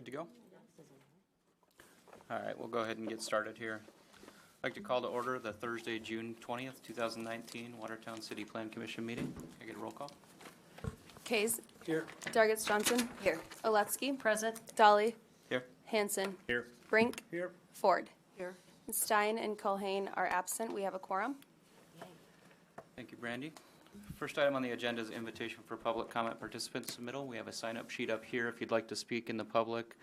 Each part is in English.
Good to go? All right, we'll go ahead and get started here. I'd like to call to order the Thursday, June 20th, 2019 Watertown City Plan Commission meeting. Can I get a roll call? Kays. Here. Dargits Johnson. Here. Oletsky. Present. Dolly. Here. Hanson. Here. Brink. Here. Ford. Here. Stein and Culhane are absent. We have a quorum. Thank you, Brandy. First item on the agenda is invitation for public comment participant submittal. We have a sign-up sheet up here if you'd like to speak in the public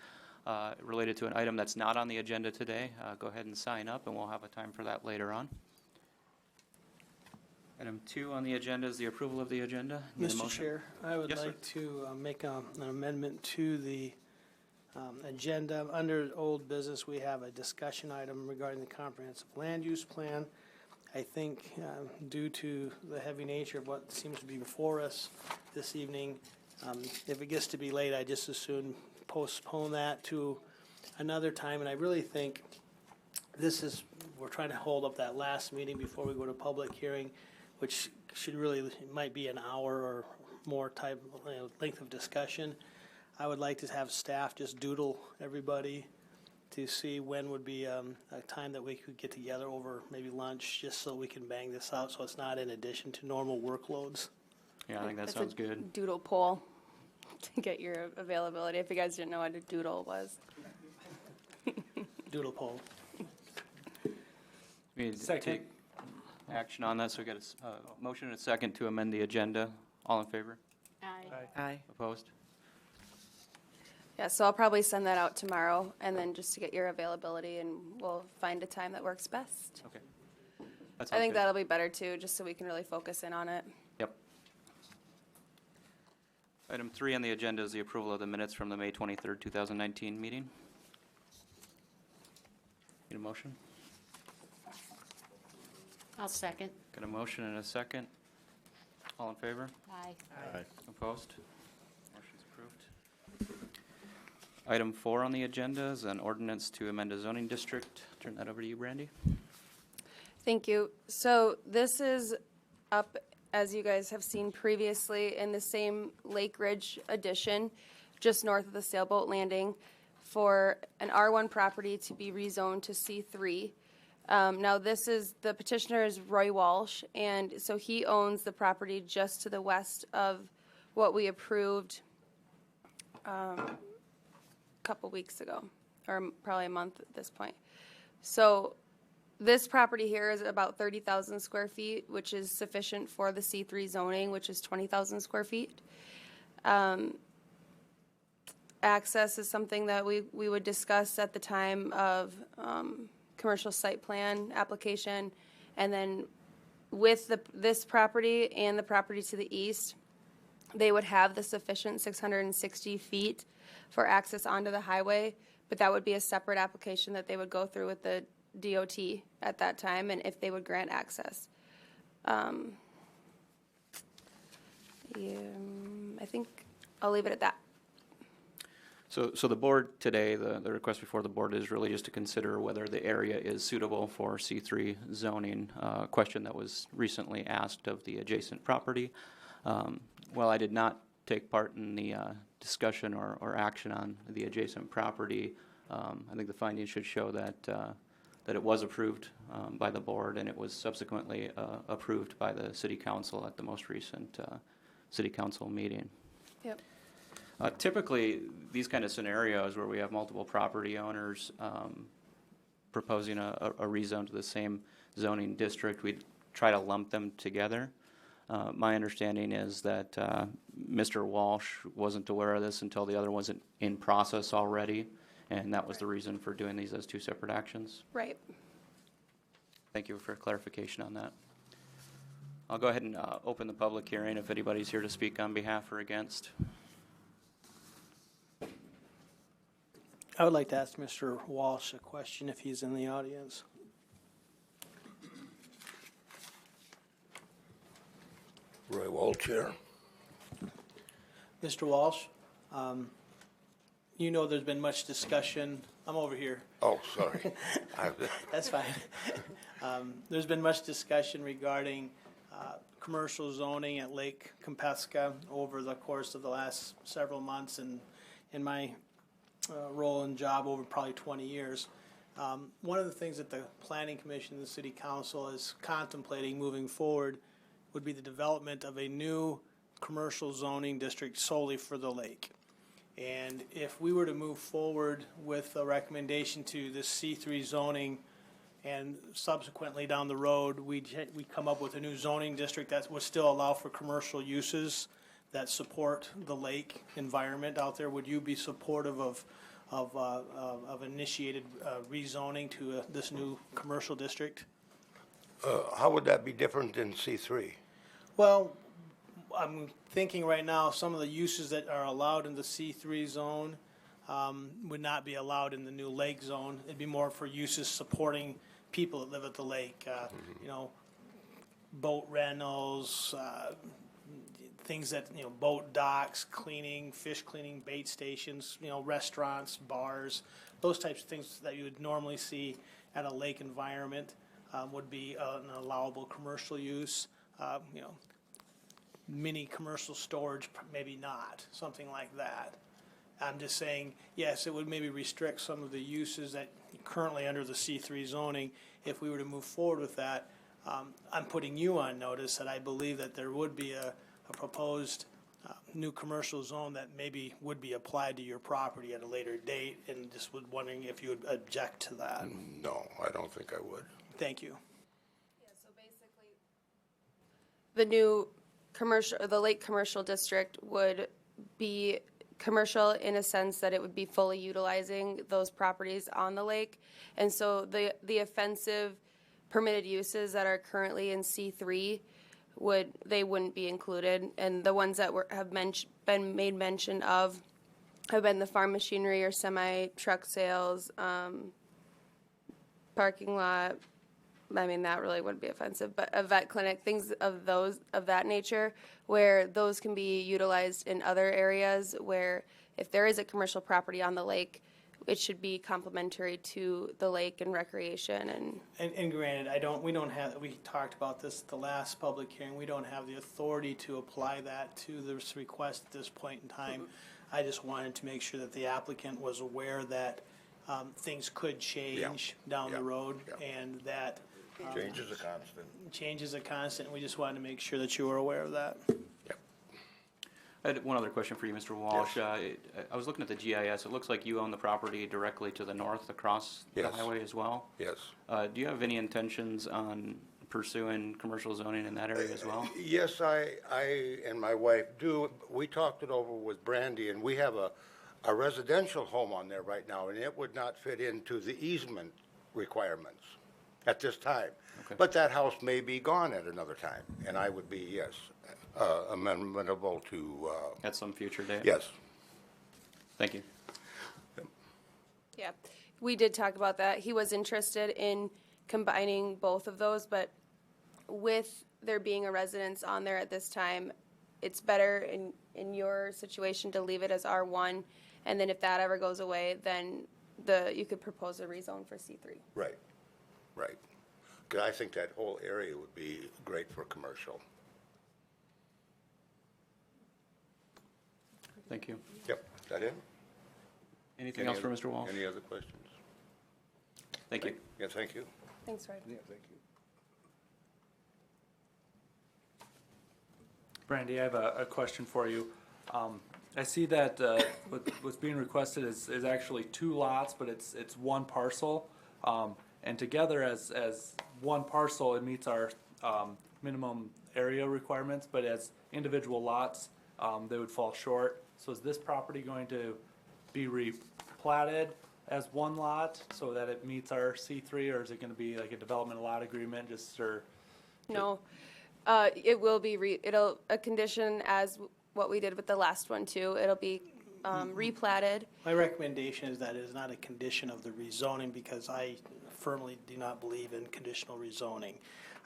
related to an item that's not on the agenda today. Go ahead and sign up, and we'll have a time for that later on. Item 2 on the agenda is the approval of the agenda. Need a Mr. motion? Chair, I would Yes, sir. like to make an amendment to the agenda. Under old business, we have a discussion item regarding the comprehensive land use plan. I think due to the heavy nature of what seems to be before us this evening, if it gets to be late, I just as soon postpone that to another time. And I really think we're trying to hold up that last meeting before we go to public hearing, which should really, might be an hour or more type, length of discussion. I would like to have staff just doodle everybody to see when would be a time that we could get together over maybe lunch, just so we can bang this out, so it's not in addition to normal workloads. Yeah, I think that It's sounds a good. Doodle poll to get your availability. If you guys didn't know what a doodle was. Doodle poll. We need to Second. take action on that, so we got a motion and a second to amend the agenda. All in favor? Aye. Opposed? Yeah, so I'll probably send that out tomorrow, and then just to get your availability, and we'll find a time that works best. Okay. That I sounds think good. that'll be better too, just so we can really focus in on it. Yep. Item 3 on the agenda is the approval of the minutes from the May 23rd, 2019 meeting. Need a motion? I'll second. Got a motion and a second. All in favor? Aye. Opposed? Motion's approved. Item 4 on the agenda is an ordinance to amend a zoning district. Turn that over to you, Brandy. Thank you. So this is up, as you guys have seen previously, in the same Lake Ridge addition, just north of the sailboat landing, for an R1 property to be rezoned to C3. Now the petitioner is Roy Walsh, and so he owns the property just to the west of what we approved a couple weeks ago, or probably a month at this point. So this property here is about 30,000 square feet, which is sufficient for the C3 zoning, which is 20,000 square feet. Access is something that we would discuss at the time of commercial site plan application. And then with this property and the property to the east, they would have the sufficient 660 feet for access onto the highway, but that would be a separate application that they would go through with the DOT at that time, and if they would grant access. I think I'll leave it at that. So the board today, the request before the board is really just to consider whether the area is suitable for C3 zoning. Question that was recently asked of the adjacent property. While I did not take part in the discussion or action on the adjacent property, I think the findings should show that it was approved by the board, and it was subsequently approved by the city council at the most recent city council meeting. Yep. Typically, these kind of scenarios where we have multiple property owners proposing a rezone to the same zoning district, we try to lump them together. My understanding is that Mr. Walsh wasn't aware of this until the other wasn't in process already, and that was the reason for doing these as two separate actions. Right. Thank you for clarification on that. I'll go ahead and open the public hearing if anybody's here to speak on behalf or against. I would like to ask Mr. Walsh a question if he's in the audience. Roy Walsh here. Mr. Walsh, you know there's been much discussion. I'm over here. Oh, sorry. That's fine. There's been much discussion regarding commercial zoning at Lake Compesca over the course of the last several months, and in my role and job over probably 20 years. One of the things that the Planning Commission and the City Council is contemplating moving forward would be the development of a new commercial zoning district solely for the lake. And if we were to move forward with a recommendation to this C3 zoning, and subsequently down the road, we come up with a new zoning district that would still allow for commercial uses that support the lake environment out there, would you be supportive of initiated rezoning to this new commercial district? How would that be different than C3? Well, I'm thinking right now, some of the uses that are allowed in the C3 zone would not be allowed in the new lake zone. It'd be more for uses supporting people that live at the lake, you know, boat rentals, things that, you know, boat docks, cleaning, fish cleaning, bait stations, you know, restaurants, bars, those types of things that you would normally see at a lake environment would be an allowable commercial use. You know, mini commercial storage, maybe not, something like that. I'm just saying, yes, it would maybe restrict some of the uses that currently under the C3 zoning. If we were to move forward with that, I'm putting you on notice that I believe that there would be a proposed new commercial zone that maybe would be applied to your property at a later date, and just was wondering if you would object to that. No, I don't think I would. Thank you. Yeah, so basically, the new commercial, the lake commercial district would be commercial in a sense that it would be fully utilizing those properties on the lake. And so the offensive permitted uses that are currently in C3 wouldn't be included. And the ones that been made mention of have been the farm machinery or semi-truck sales, parking lot. I mean, that really wouldn't be offensive, but a vet clinic, things of that nature, where those can be utilized in other areas where if there is a commercial property on the lake, it should be complementary to the lake and recreation And granted, we talked about this at the last public hearing, we don't have the authority to apply that to this request at this point in time. I just wanted to make sure that the applicant was aware that things could change down the road, and that Change is a constant. change is a constant, and we just wanted to make sure that you were aware of that. Yep. I had one other question for you, Mr. Walsh. I was looking at the GIS. It looks like you own the property directly to the north across the Yes. highway as well. Yes. Do you have any intentions on pursuing commercial zoning in that area as well? Yes, I and my wife do. We talked it over with Brandy, and we have a residential home on there right now, and it would not fit into the easement requirements at this time. Okay. But that house may be gone at another time, and I would be, yes, amenable to, At some future date? yes. Thank you. Yeah, we did talk about that. He was interested in combining both of those, but with there being a residence on there at this time, it's better in your situation to leave it as R1, and then if that ever goes away, then you could propose a rezone for C3. Right, right. Because I think that whole area would be great for commercial. Thank you. Yep, is that it? Anything else for Mr. Walsh? Any other questions? Thank you. Yeah, thank you. Thanks, Fred. Yeah, thank you. Brandy, I have a question for you. I see that what's being requested is actually 2 lots, but it's one parcel. And together as one parcel, it meets our minimum area requirements, but as individual lots, they would fall short. So is this property going to be replatted as one lot so that it meets our C3, or is it going to be like a development lot agreement, No, it will be a condition as what we did with the last one too. It'll be replatted. My recommendation is that it is not a condition of the rezoning, because I firmly do not believe in conditional rezoning.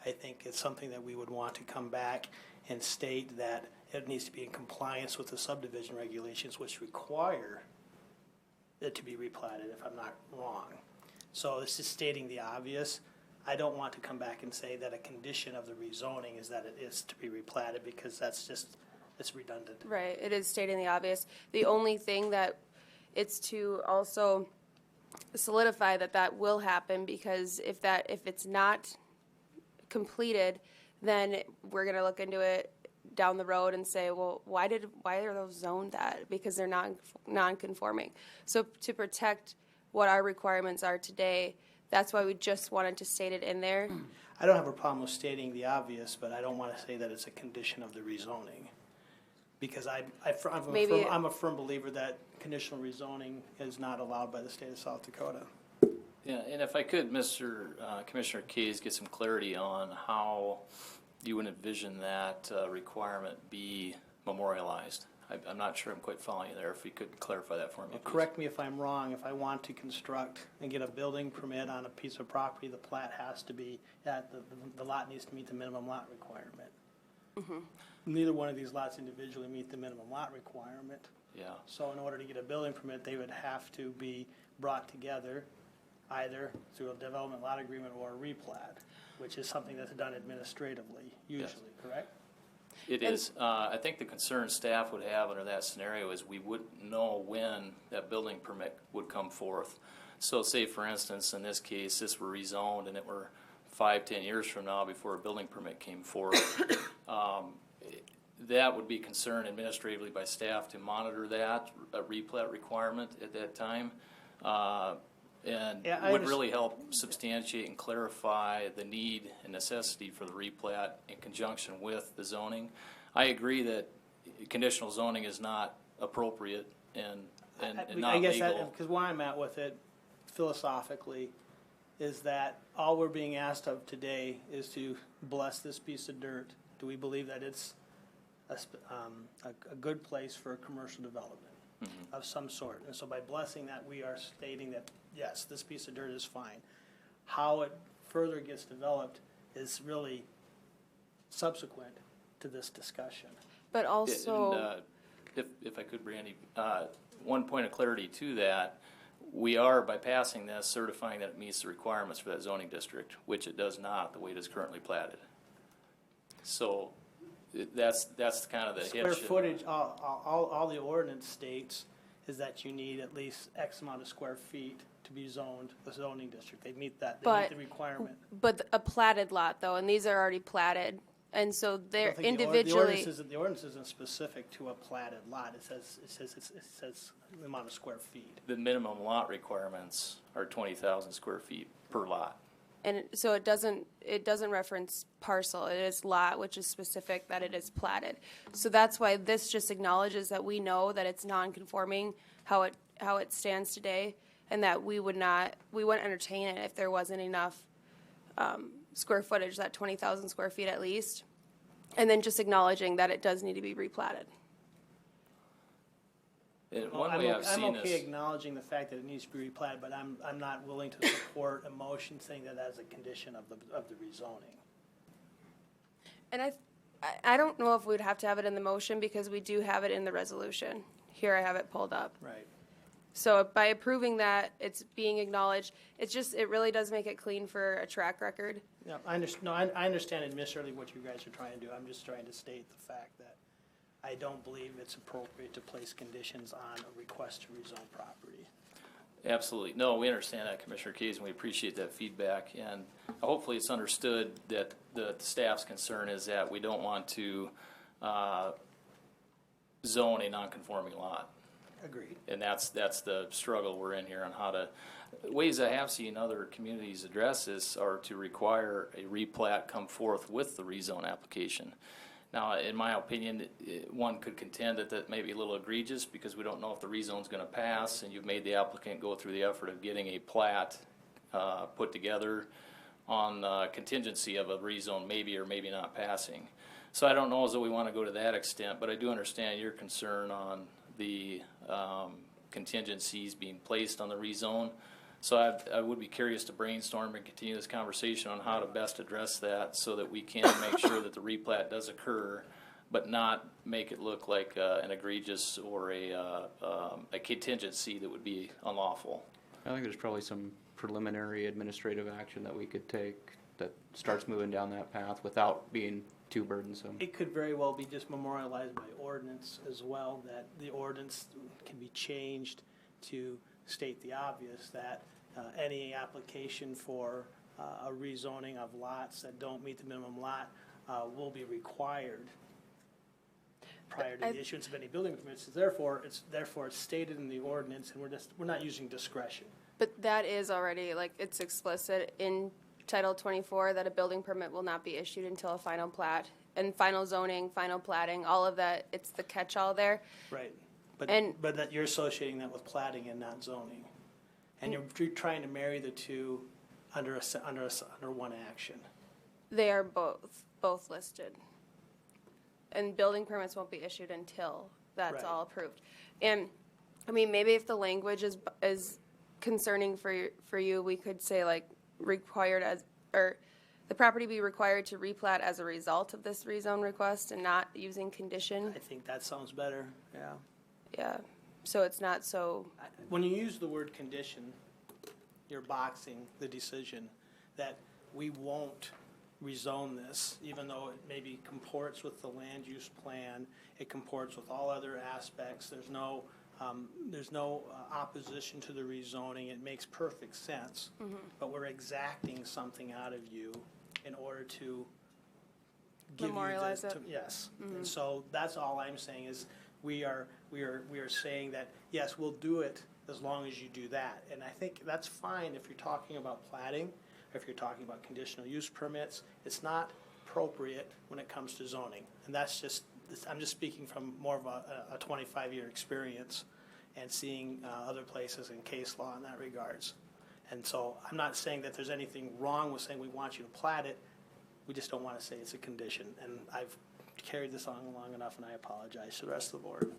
I think it's something that we would want to come back and state that it needs to be in compliance with the subdivision regulations, which require it to be replatted, if I'm not wrong. So this is stating the obvious. I don't want to come back and say that a condition of the rezoning is that it is to be replatted, because that's just, it's redundant. Right, it is stating the obvious. The only thing that It's to also solidify that that will happen, because if it's not completed, then we're gonna look into it down the road and say, well, why are those zoned that? Because they're not non-conforming. So to protect what our requirements are today, that's why we just wanted to state it in there. I don't have a problem with stating the obvious, but I don't want to say that it's a condition of the rezoning. Because Maybe- I'm a firm believer that conditional rezoning is not allowed by the state of South Dakota. Yeah, and if I could, Commissioner Kays, get some clarity on how you would envision that requirement be memorialized. I'm not sure I'm quite following you there. If you could clarify that for me, please. Correct me if I'm wrong, if I want to construct and get a building permit on a piece of property, the plat has to be, the lot needs to meet the minimum lot requirement. Neither one of these lots individually meet the minimum lot requirement. Yeah. So in order to get a building permit, they would have to be brought together either through a development lot agreement or a replat, which is something that's done administratively, usually, correct? It is. I think the concern staff would have under that scenario is we wouldn't know when that building permit would come forth. So say, for instance, in this case, this were rezoned and it were 5-10 years from now before a building permit came forth. That would be concerned administratively by staff to monitor that, a replat requirement at that time. And Yeah, I would really help substantiate and clarify the need and necessity for the replat in conjunction with the zoning. I agree that conditional zoning is not appropriate and not I guess legal. because where I'm at with it philosophically is that all we're being asked of today is to bless this piece of dirt. Do we believe that it's a good place for a commercial development of some sort? And so by blessing that, we are stating that, yes, this piece of dirt is fine. How it further gets developed is really subsequent to this discussion. But also, And, if I could, Brandy, one point of clarity to that, we are, by passing this, certifying that it meets the requirements for that zoning district, which it does not, the way it is currently platted. So, that's kind of the Square hitch. footage, all the ordinance states is that you need at least X amount of square feet to be zoned the zoning district. They meet that, they meet But- the requirement. but a platted lot though, and these are already platted, and so I they're don't think individually. the ordinance isn't specific to a platted lot. It says the amount of square feet. The minimum lot requirements are 20,000 square feet per lot. And so it doesn't reference parcel, it is lot, which is specific that it is platted. So that's why this just acknowledges that we know that it's non-conforming, how it stands today, and that we wouldn't entertain it if there wasn't enough square footage, that 20,000 square feet at least. And then just acknowledging that it does need to be replatted. And Well, one way I've I'm seen okay this, acknowledging the fact that it needs to be replatted, but I'm not willing to support a motion saying that as a condition of the rezoning. And I don't know if we'd have to have it in the motion because we do have it in the resolution. Here I have it pulled up. Right. So by approving that, it's being acknowledged. It really does make it clean for a track record. Yeah, I understand administratively what you guys are trying to do. I'm just trying to state the fact that I don't believe it's appropriate to place conditions on a request to rezone property. absolutely. No, we understand that, Commissioner Keys, and we appreciate that feedback. And hopefully it's understood that the staff's concern is that we don't want to zone a non-conforming lot. Agreed. And that's the struggle we're in here on how to, ways I have seen other communities address this are to require a replat come forth with the rezone application. Now, in my opinion, one could contend that that may be a little egregious because we don't know if the rezone's gonna pass and you've made the applicant go through the effort of getting a plat put together on contingency of a rezone maybe or maybe not passing. So I don't know as though we wanna go to that extent, but I do understand your concern on the contingencies being placed on the rezone. So I would be curious to brainstorm and continue this conversation on how to best address that so that we can make sure that the replat does occur, but not make it look like an egregious or a contingency that would be unlawful. I think there's probably some preliminary administrative action that we could take that starts moving down that path without being too burdensome. It could very well be just memorialized by ordinance as well, that the ordinance can be changed to state the obvious, that any application for a rezoning of lots that don't meet the minimum lot will be required prior to the issuance of any building permits. Therefore, it's stated in the ordinance, and we're not using discretion. But that is already, like, it's explicit in Title 24 that a building permit will not be issued until a final plat. And final zoning, final platting, all of that, it's the catch-all there. Right. And- But that you're associating that with platting and not zoning. And you're trying to marry the two under one action. They are both listed. And building permits won't be issued until that's Right. all approved. And, I mean, maybe if the language is concerning for you, we could say like required as, or the property be required to replat as a result of this rezone request and not using condition. I think that sounds better, yeah. Yeah, so it's not so, When you use the word condition, you're boxing the decision that we won't rezone this, even though it maybe comports with the land use plan, it comports with all other aspects, there's no opposition to the rezoning, it makes perfect sense. But we're exacting something out of you in order to give you Memorialize the, it. yes. And so that's all I'm saying is we are saying that, yes, we'll do it as long as you do that. And I think that's fine if you're talking about platting, if you're talking about conditional use permits. It's not appropriate when it comes to zoning. And that's just, I'm just speaking from more of a 25-year experience and seeing other places in case law in that regards. And so I'm not saying that there's anything wrong with saying we want you to plat it. We just don't want to say it's a condition. And I've carried this on long enough, and I apologize to the rest of the board.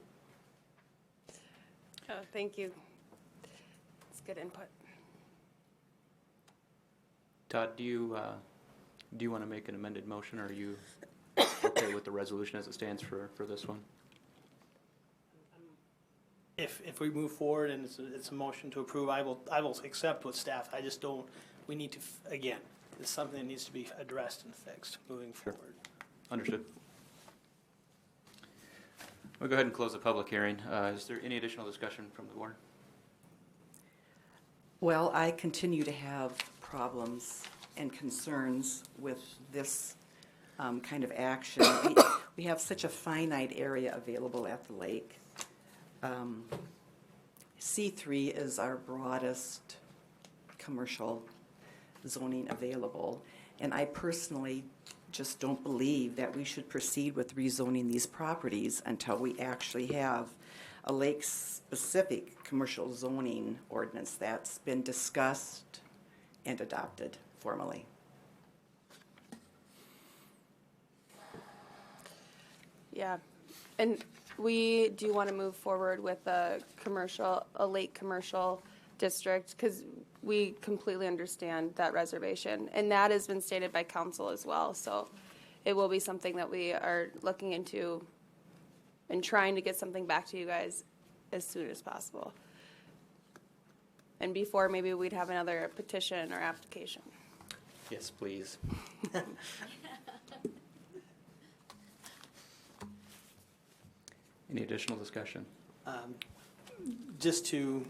oh, thank you. It's good input. Todd, do you want to make an amended motion, or are you okay with the resolution as it stands for this one? If we move forward and it's a motion to approve, I will accept with staff. I just don't, we need to, again, it's something that needs to be addressed and fixed moving forward. Understood. We'll go ahead and close the public hearing. Is there any additional discussion from the board? Well, I continue to have problems and concerns with this kind of action. We have such a finite area available at the lake. C3 is our broadest commercial zoning available, and I personally just don't believe that we should proceed with rezoning these properties until we actually have a lake-specific commercial zoning ordinance that's been discussed and adopted formally. Yeah, and we do want to move forward with a lake commercial district, because we completely understand that reservation, and that has been stated by council as well, so it will be something that we are looking into and trying to get something back to you guys as soon as possible. And before, maybe we'd have another petition or application. Yes, please. Any additional discussion? Just to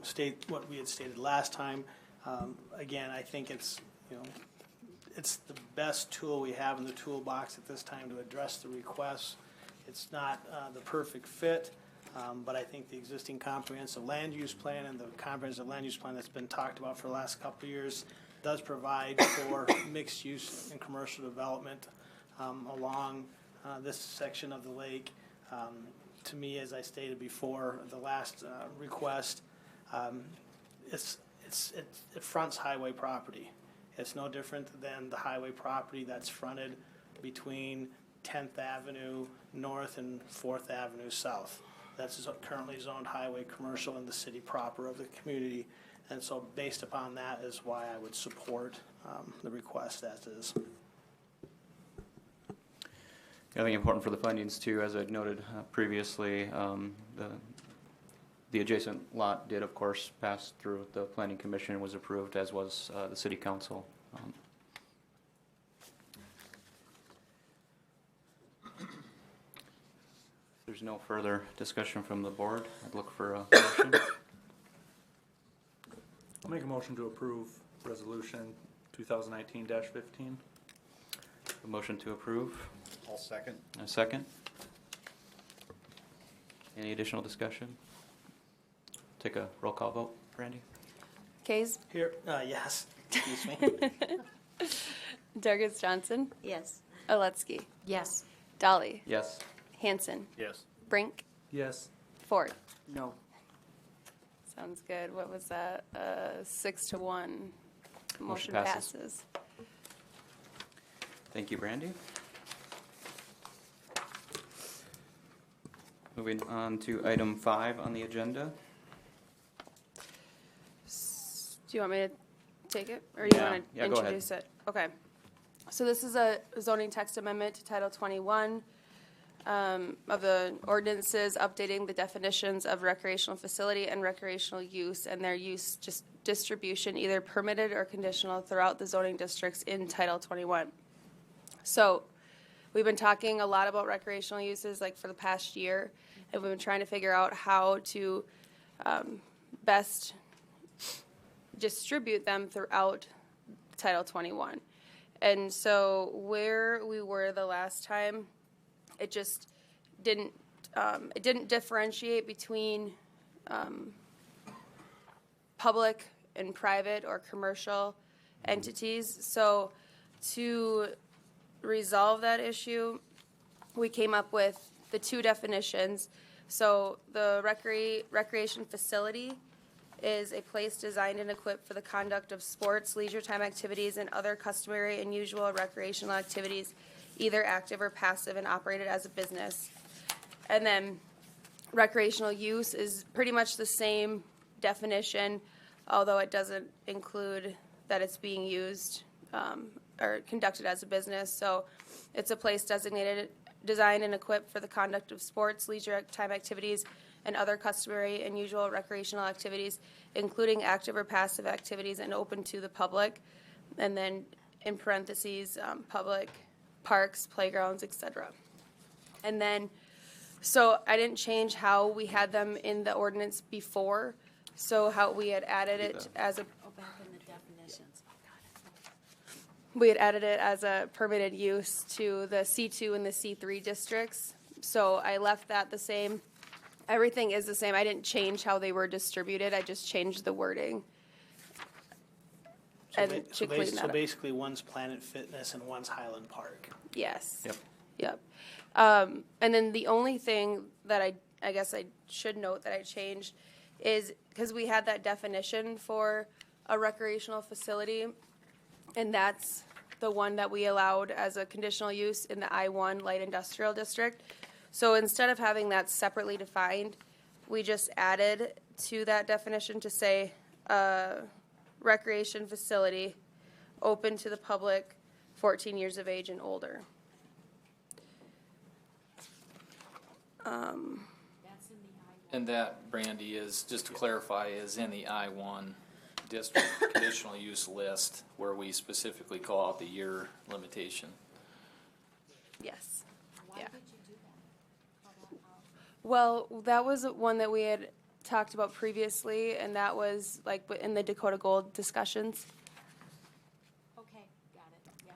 state what we had stated last time, again, I think it's, it's the best tool we have in the toolbox at this time to address the requests. It's not the perfect fit, but I think the existing comprehensive land use plan and the comprehensive land use plan that's been talked about for the last couple of years does provide for mixed use and commercial development along this section of the lake. To me, as I stated before, the last request, it fronts highway property. It's no different than the highway property that's fronted between 10th Avenue North and 4th Avenue South. That's currently zoned highway commercial in the city proper of the community. And so based upon that is why I would support the request as is. I think important for the findings too, as I noted previously, the adjacent lot did, of course, pass through the planning commission and was approved, as was the city council. If there's no further discussion from the board, I'd look for a motion. I'll make a motion to approve resolution 2019-15. A motion to approve. I'll second. A second. Any additional discussion? Take a roll call vote. Brandy? Kays, Here, yes, excuse me. Durgas Johnson, Yes. Oletzky, Yes. Dolly, Yes. Hanson, Yes. Brink, Yes. Ford. No. Sounds good. What was that? 6-1. Motion Motion passes. passes. Thank you, Brandy. Moving on to item 5 on the agenda. Do you want me to take it, or do you Yeah. want to Yeah, go ahead. introduce it? Okay. So this is a zoning text amendment to Title 21 of the ordinances, updating the definitions of recreational facility and recreational use and their use just distribution, either permitted or conditional, throughout the zoning districts in Title 21. So we've been talking a lot about recreational uses like for the past year, and we've been trying to figure out how to best distribute them throughout Title 21. And so where we were the last time, it just didn't differentiate between public and private or commercial entities. So to resolve that issue, we came up with the two definitions. So the recreation facility is a place designed and equipped for the conduct of sports, leisure time activities, and other customary and usual recreational activities, either active or passive, and operated as a business. And then recreational use is pretty much the same definition, although it doesn't include that it's being used or conducted as a business. So it's a place designed and equipped for the conduct of sports, leisure time activities, and other customary and usual recreational activities, including active or passive activities, and open to the public. And then in parentheses, public parks, playgrounds, etc. And then, so I didn't change how we had them in the ordinance before. So how we had added it as a, Oh, back in the definitions. we had added it as a permitted use to the C2 and the C3 districts. So I left that the same. Everything is the same. I didn't change how they were distributed. I just changed the wording. And to clean that So up. basically, one's Planet Fitness and one's Highland Park. Yes. Yep. Yep. And then the only thing that I guess I should note that I changed is because we had that definition for a recreational facility, and that's the one that we allowed as a conditional use in the I-1 light industrial district. So instead of having that separately defined, we just added to that definition to say recreation facility open to the public 14 years of age and older. That's in the I. And that, Brandy, is, just to clarify, is in the I-1 district conditional use list where we specifically call out the year limitation. Yes. Why Yeah. did you do that? Call that out? Well, that was one that we had talked about previously, and that was like in the Dakota Gold discussions. Okay, got it, yeah.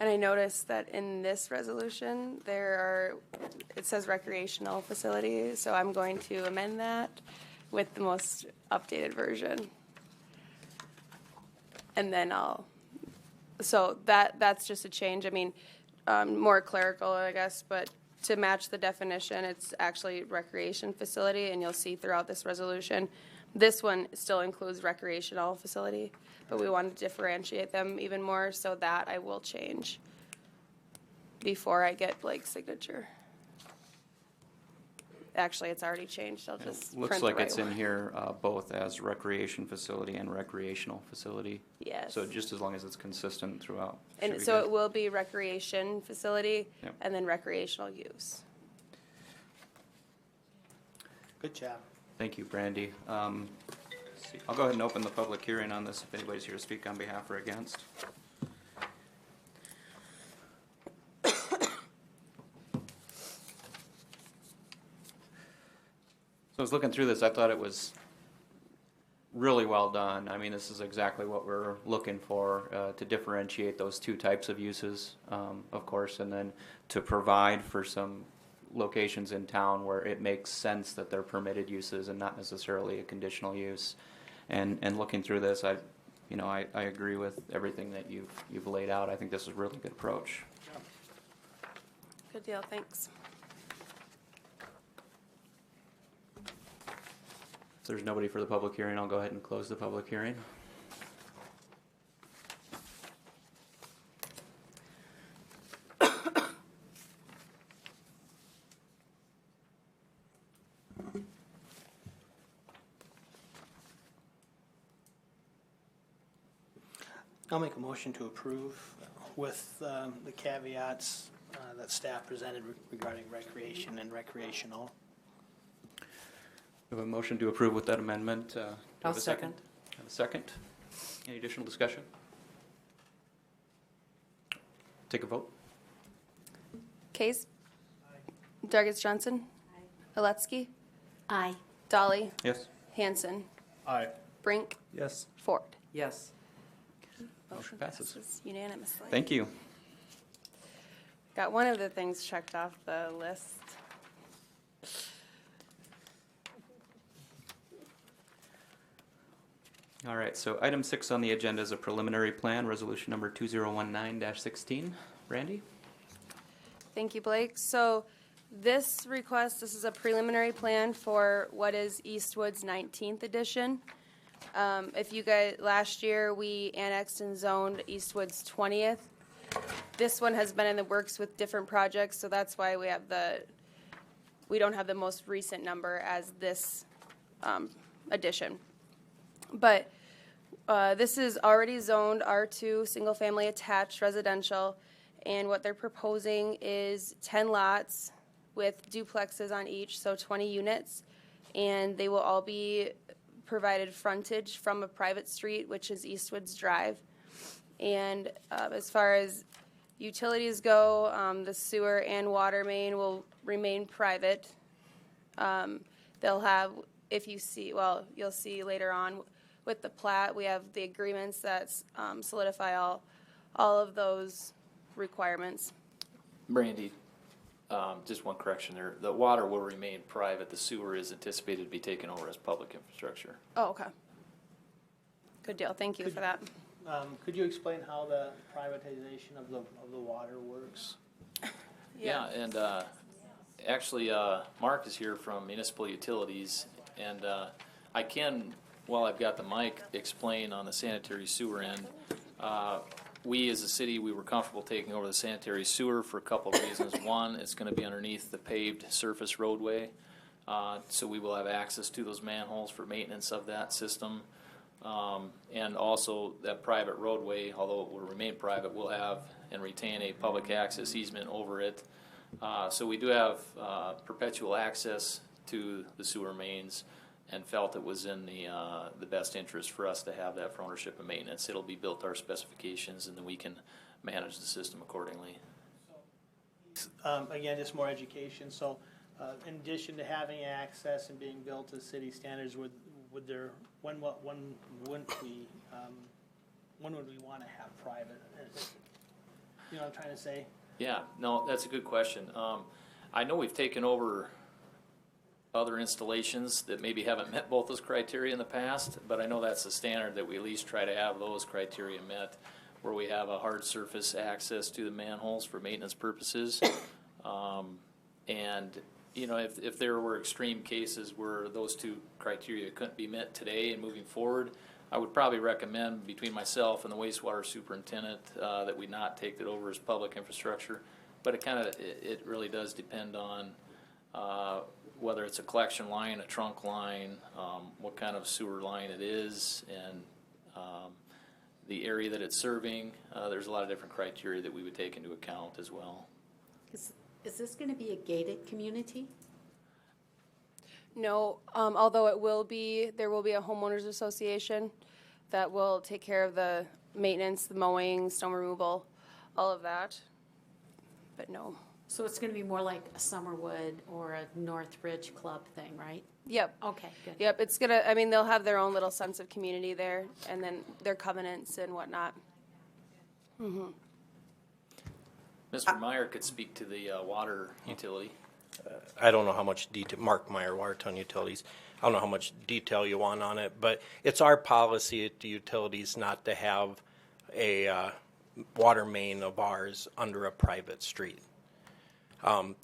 And I noticed that in this resolution, it says recreational facility, so I'm going to amend that with the most updated version. And then so that's just a change. I mean, more clerical, I guess, but to match the definition, it's actually recreation facility, and you'll see throughout this resolution. This one still includes recreational facility, but we want to differentiate them even more, so that I will change before I get Blake's signature. Actually, it's already changed. I'll just print Looks the like right it's in one. here both as recreation facility and recreational facility. Yes. So just as long as it's consistent throughout. should And be so good. it will be recreation facility Yep. and then recreational use. Good job. Thank you, Brandy. I'll go ahead and open the public hearing on this if anybody's here to speak on behalf or against. I was looking through this, I thought it was really well done. I mean, this is exactly what we're looking for, to differentiate those two types of uses, of course, and then to provide for some locations in town where it makes sense that they're permitted uses and not necessarily a conditional use. And looking through this, I agree with everything that you've laid out. I think this is a really good approach. Good deal, thanks. If there's nobody for the public hearing, I'll go ahead and close the public hearing. I'll make a motion to approve with the caveats that staff presented regarding recreation and recreational. We have a motion to approve with that amendment. Do I have I'll a second. Have a second? Any additional discussion? Take a vote. Case? Dargis Johnson? Aletsky? Aye. Dolly? Yes. Hanson? Aye. Brink? Yes. Ford? Yes. Motion passes. Unanimously. Thank you. Got one of the things checked off the list. All right, so item 6 on the agenda is a preliminary plan, resolution number 2019-16. Randy? Thank you, Blake. So this request, this is a preliminary plan for what is Eastwood's 19th edition. If you guys, last year we annexed and zoned Eastwood's 20th. This one has been in the works with different projects, so that's why we don't have the most recent number as this edition. But this is already zoned R2, single-family attached residential, and what they're proposing is 10 lots with duplexes on each, so 20 units, and they will all be provided frontage from a private street, which is Eastwood's Drive. And as far as utilities go, the sewer and water main will remain private. They'll have, if you see, well, you'll see later on with the plat, we have the agreements that solidify all of those requirements. Brandy, just one correction there. The water will remain private. The sewer is anticipated to be taken over as public infrastructure. Oh, okay. Good deal. Thank you for that. Could you explain how the privatization of the water works? Yeah, and actually, Mark is here from Municipal Utilities, and I can, while I've got the mic, explain on the sanitary sewer end. We as a city, we were comfortable taking over the sanitary sewer for a couple of reasons. One, it's going to be underneath the paved surface roadway, so we will have access to those manholes for maintenance of that system. And also that private roadway, although it will remain private, will have and retain a public access easement over it. So we do have perpetual access to the sewer mains, and felt it was in the best interest for us to have that for ownership and maintenance. It'll be built to our specifications, and then we can manage the system accordingly. Again, just more education. So, in addition to having access and being built to city standards, would there when would we want to have private? You know what I'm trying to say? Yeah, no, that's a good question. I know we've taken over other installations that maybe haven't met both those criteria in the past, but I know that's the standard that we at least try to have those criteria met, where we have a hard surface access to the manholes for maintenance purposes. And you know, if there were extreme cases where those two criteria couldn't be met today and moving forward, I would probably recommend between myself and the wastewater superintendent that we not take it over as public infrastructure. But it really does depend on whether it's a collection line, a trunk line, what kind of sewer line it is, and the area that it's serving. There's a lot of different criteria that we would take into account as well. Is this gonna be a gated community? No, although there will be a homeowners association that will take care of the maintenance, the mowing, snow removal, all of that. But no, So it's gonna be more like a Summerwood or a Northridge Club thing, right? Yep. Okay, good. Yep, it's gonna, I mean, they'll have their own little sense of community there, and then their covenants and whatnot. Mr. Meyer could speak to the water utility. I don't know how much detail, Mark Meyer, Watertown Utilities, I don't know how much detail you want on it, but it's our policy at the utilities not to have a water main of ours under a private street.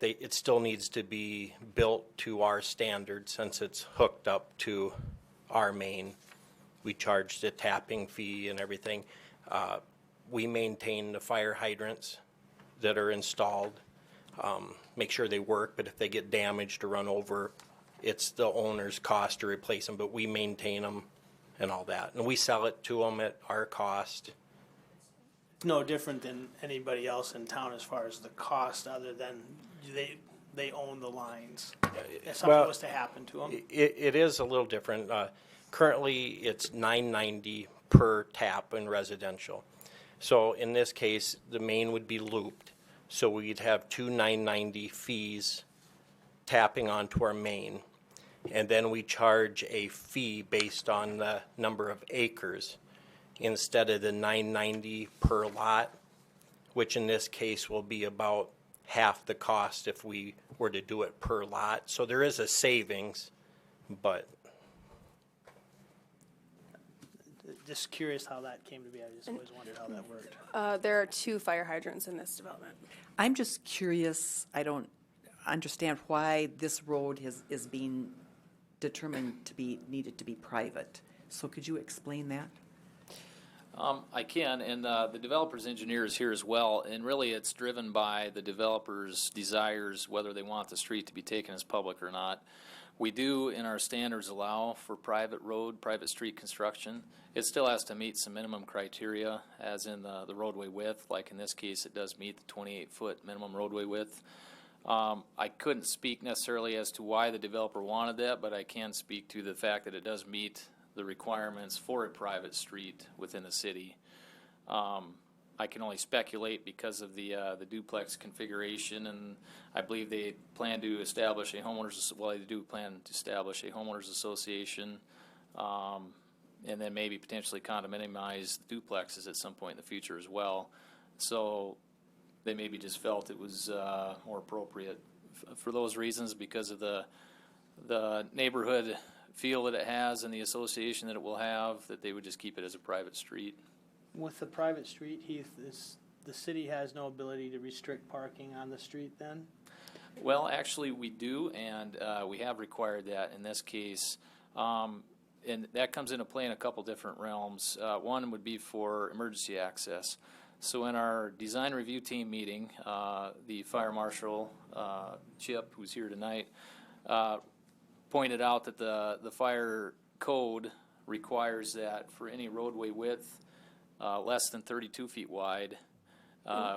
It still needs to be built to our standards since it's hooked up to our main. We charge the tapping fee and everything. We maintain the fire hydrants that are installed, make sure they work, but if they get damaged or run over, it's the owner's cost to replace them, but we maintain them and all that. And we sell it to them at our cost. It's no different than anybody else in town as far as the cost, other than they own the lines. If something Well, was to happen to them. It is a little different. Currently, it's $9.90 per tap in residential. So in this case, the main would be looped. So we'd have two $9.90 fees tapping onto our main. And then we charge a fee based on the number of acres instead of the $9.90 per lot, which in this case will be about half the cost if we were to do it per lot. So there is a savings, but Just curious how that came to be. I just always wondered how that worked. There are 2 fire hydrants in this development. I'm just curious, I don't understand why this road is being determined to be, needed to be private. So could you explain that? I can, and the developer's engineer is here as well, and really it's driven by the developer's desires, whether they want the street to be taken as public or not. We do, in our standards, allow for private road, private street construction. It still has to meet some minimum criteria, as in the roadway width. Like in this case, it does meet the 28-foot minimum roadway width. I couldn't speak necessarily as to why the developer wanted that, but I can speak to the fact that it does meet the requirements for a private street within the city. I can only speculate because of the duplex configuration, and I believe they plan to establish a homeowners, well, they do plan to establish a homeowners association, and then maybe potentially condominiumize duplexes at some point in the future as well. So they maybe just felt it was more appropriate for those reasons, because of the neighborhood feel that it has and the association that it will have, that they would just keep it as a private street. With the private street, Heath, the city has no ability to restrict parking on the street then? Well, actually, we do, and we have required that in this case. And that comes into play in a couple different realms. One would be for emergency access. So in our design review team meeting, the fire marshal, Chip, who's here tonight, pointed out that the fire code requires that for any roadway width less than 32 feet wide,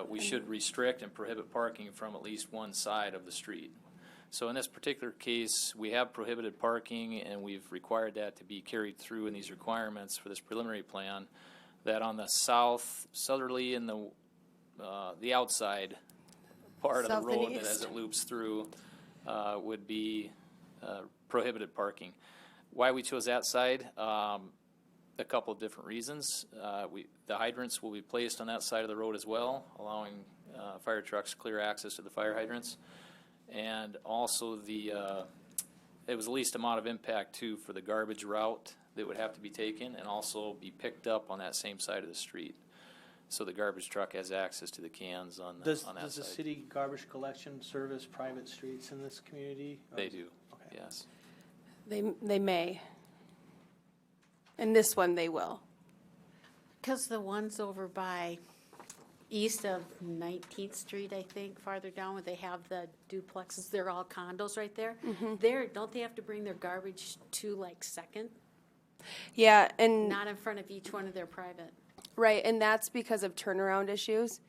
we should restrict and prohibit parking from at least one side of the street. So in this particular case, we have prohibited parking, and we've required that to be carried through in these requirements for this preliminary plan, that on the southerly and the outside part of the South and road, that east. as it loops through, would be prohibited parking. Why we chose that side? A couple of different reasons. The hydrants will be placed on that side of the road as well, allowing fire trucks clear access to the fire hydrants. And also it was the least amount of impact too for the garbage route that would have to be taken and also be picked up on that same side of the street. So the garbage truck has access to the cans on that side. Does the city garbage collection service private streets in this community? They do, Okay. yes. They may. And this one, they will. Because the ones over by east of 19th Street, I think, farther down where they have the duplexes, they're all condos right there. There, don't they have to bring their garbage to like Second? Yeah, and Not in front of each one of their private. right, and that's because of turnaround issues.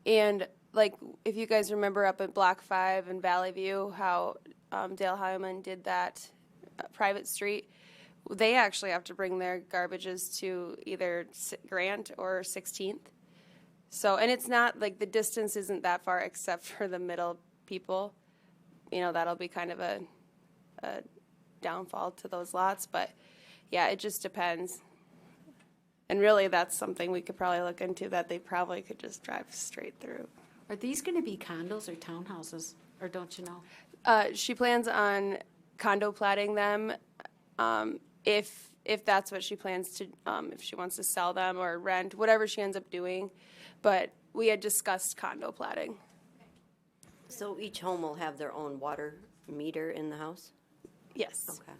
And like, if you guys remember up at Block 5 in Valley View, how Dale Hyman did that private street, they actually have to bring their garbages to either Grant or 16th. So, and it's not like the distance isn't that far except for the middle people, that'll be kind of a downfall to those lots. But yeah, it just depends. And really, that's something we could probably look into, that they probably could just drive straight through. Are these going to be condos or townhouses, or don't you know? She plans on condo platting them, if that's what she plans to, if she wants to sell them or rent, whatever she ends up doing. But we had discussed condo platting. So each home will have their own water meter in the house? Yes. Okay.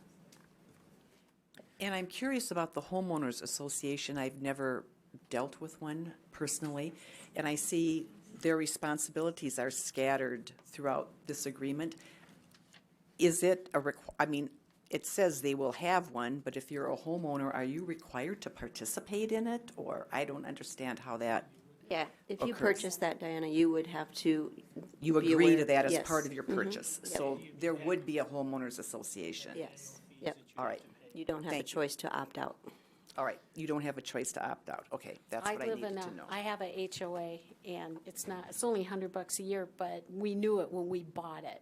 And I'm curious about the homeowners association. I've never dealt with one personally, and I see their responsibilities are scattered throughout this agreement. Is it it says they will have one, but if you're a homeowner, are you required to participate in it? Or I don't understand how that, Yeah, if you occurs. purchase that, Diana, you would have to you be agree to aware- that as yes. part of your purchase. Yep. So there would be a homeowners association. Yes, yep. All right, You don't have a Thank you. choice to opt out. all right. You don't have a choice to opt out. Okay, that's what I needed to know. I have a HOA, and it's only $100 a year, but we knew it when we bought it,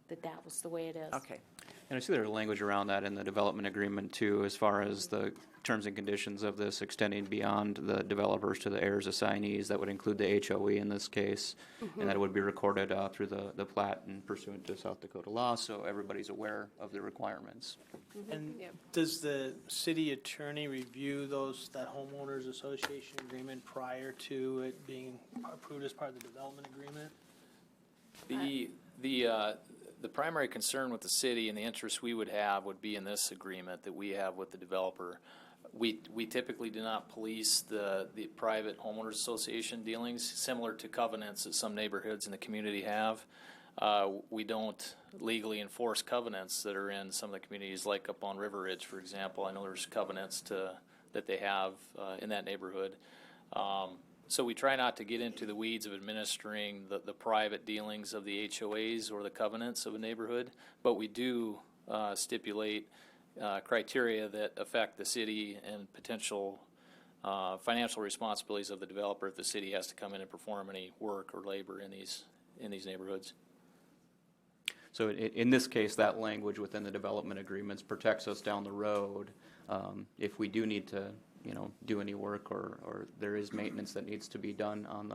that was the way it is. Okay. And I see there's language around that in the development agreement too, as far as the terms and conditions of this extending beyond the developers to the heirs assignees. That would include the HOE in this case, and that would be recorded through the plat and pursuant to South Dakota law, so everybody's aware of the requirements. And Yep. does the city attorney review that homeowners association agreement prior to it being approved as part of the development agreement? The primary concern with the city and the interest we would have would be in this agreement that we have with the developer. We typically do not police the private homeowners association dealings, similar to covenants that some neighborhoods in the community have. We don't legally enforce covenants that are in some of the communities, like up on River Ridge, for example. I know there's covenants that they have in that neighborhood. So we try not to get into the weeds of administering the private dealings of the HOAs or the covenants of a neighborhood, but we do stipulate criteria that affect the city and potential financial responsibilities of the developer if the city has to come in and perform any work or labor in these neighborhoods. So in this case, that language within the development agreements protects us down the road if we do need to do any work or there is maintenance that needs to be done on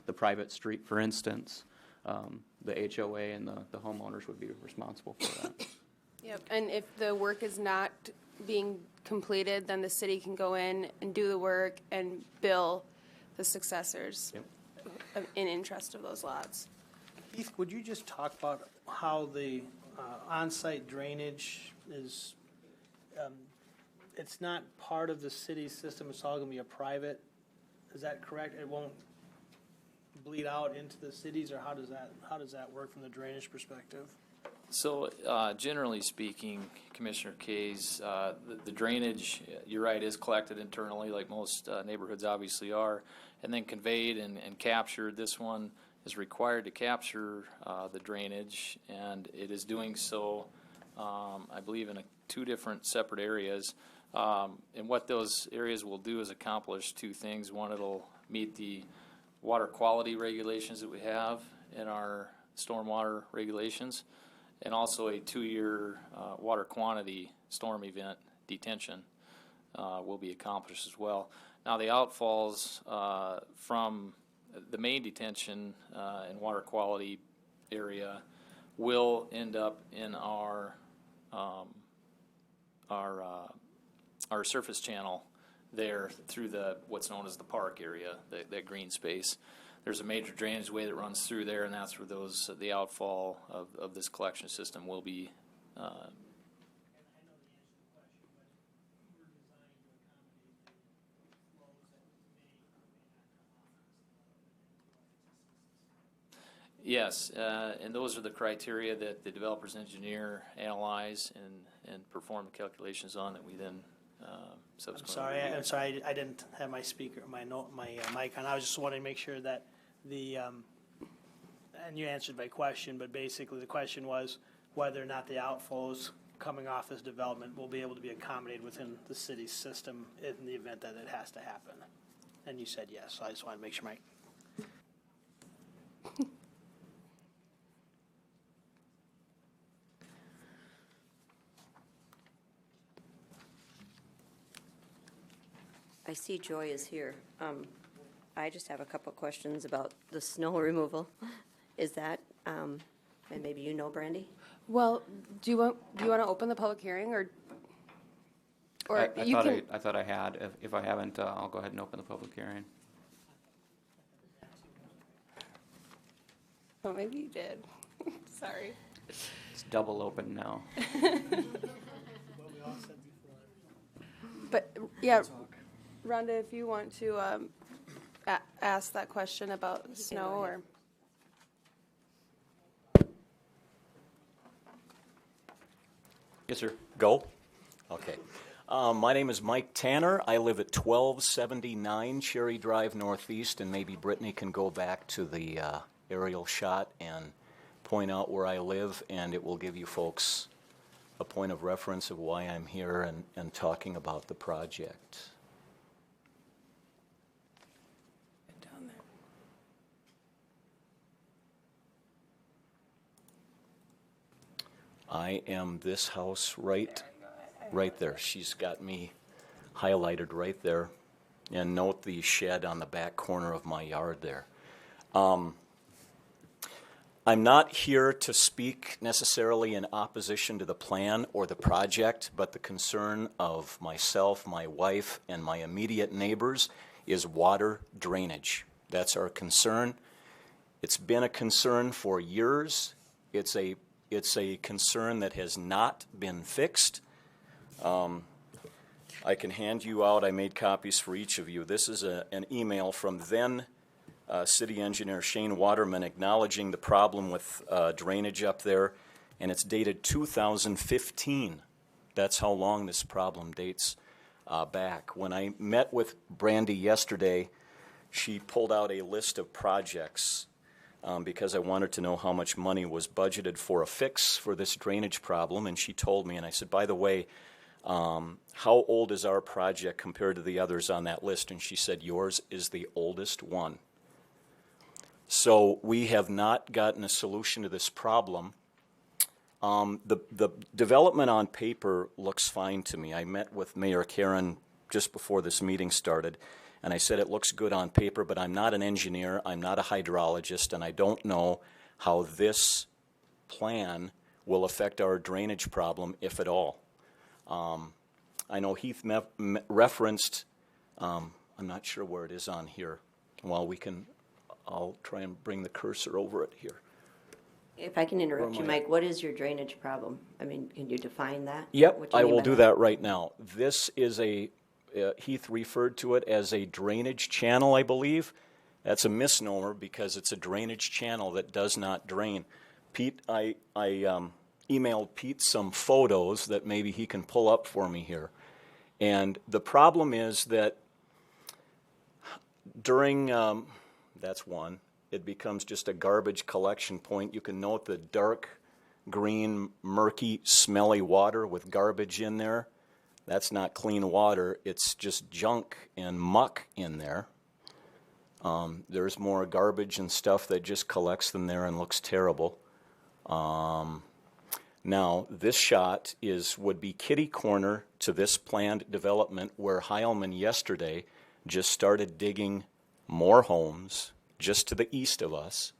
the private street, for instance. The HOA and the homeowners would be responsible for that. Yep. And if the work is not being completed, then the city can go in and do the work and bill the successors in interest of those lots. Keith, would you just talk about how the on-site drainage is, it's not part of the city system, it's all gonna be a private, is that correct? It won't bleed out into the cities, or how does that work from the drainage perspective? So generally speaking, Commissioner Kays, the drainage, you're right, is collected internally, like most neighborhoods obviously are, and then conveyed and captured. This one is required to capture the drainage, and it is doing so, I believe, in two different separate areas. And what those areas will do is accomplish two things. One, it'll meet the water quality regulations that we have in our stormwater regulations, and also a 2-year water quantity storm event detention will be accomplished as well. Now, the outfalls from the main detention and water quality area will end up in our surface channel there through what's known as the park area, that green space. There's a major drainage way that runs through there, and that's where the outfall of this collection system will be. Yes, and those are the criteria that the developer's engineer analyze and perform the calculations on, that we then subsequently. I'm sorry, I didn't have my mic on. I was just wanting to make sure that and you answered my question, but basically the question was whether or not the outflows coming off this development will be able to be accommodated within the city's system in the event that it has to happen. And you said yes, so I just wanted to make sure I see Joy is here. I just have a couple of questions about the snow removal. Is that, and maybe you know, Brandy? Well, do you want to open the public hearing, or you can? I thought I had. If I haven't, I'll go ahead and open the public hearing. Oh, maybe you did. Sorry. It's double open now. But yeah, Rhonda, if you want to ask that question about snow, or Yes, sir. Go? Okay. My name is Mike Tanner. I live at 1279 Cherry Drive Northeast, and maybe Brittany can go back to the aerial shot and point out where I live, and it will give you folks a point of reference of why I'm here and talking about the project. down there. I am this house right there. She's got me highlighted right there. And note the shed on the back corner of my yard there. I'm not here to speak necessarily in opposition to the plan or the project, but the concern of myself, my wife, and my immediate neighbors is water drainage. That's our concern. It's been a concern for years. It's a concern that has not been fixed. I can hand you out, I made copies for each of you. This is an email from then City Engineer Shane Waterman acknowledging the problem with drainage up there, and it's dated 2015. That's how long this problem dates back. When I met with Brandy yesterday, she pulled out a list of projects because I wanted to know how much money was budgeted for a fix for this drainage problem, and she told me, and I said, by the way, how old is our project compared to the others on that list? And she said, yours is the oldest one. So we have not gotten a solution to this problem. The development on paper looks fine to me. I met with Mayor Karen just before this meeting started, and I said it looks good on paper, but I'm not an engineer, I'm not a hydrologist, and I don't know how this plan will affect our drainage problem, if at all. I know Heath referenced, I'm not sure where it is on here. Well, I'll try and bring the cursor over it here. If I can interrupt you, Mike, what is your drainage problem? I mean, can you define that? Yep, What do you I mean will by do that right now. This is Heath referred to it as a drainage channel, I believe. That's a misnomer because it's a drainage channel that does not drain. Pete, I emailed Pete some photos that maybe he can pull up for me here. And the problem is that during, that's one, it becomes just a garbage collection point. You can note the dark green, murky, smelly water with garbage in there. That's not clean water. It's just junk and muck in there. There's more garbage and stuff that just collects in there and looks terrible. Now, this shot would be kitty corner to this planned development where Heilman yesterday just started digging more homes just to the east of us.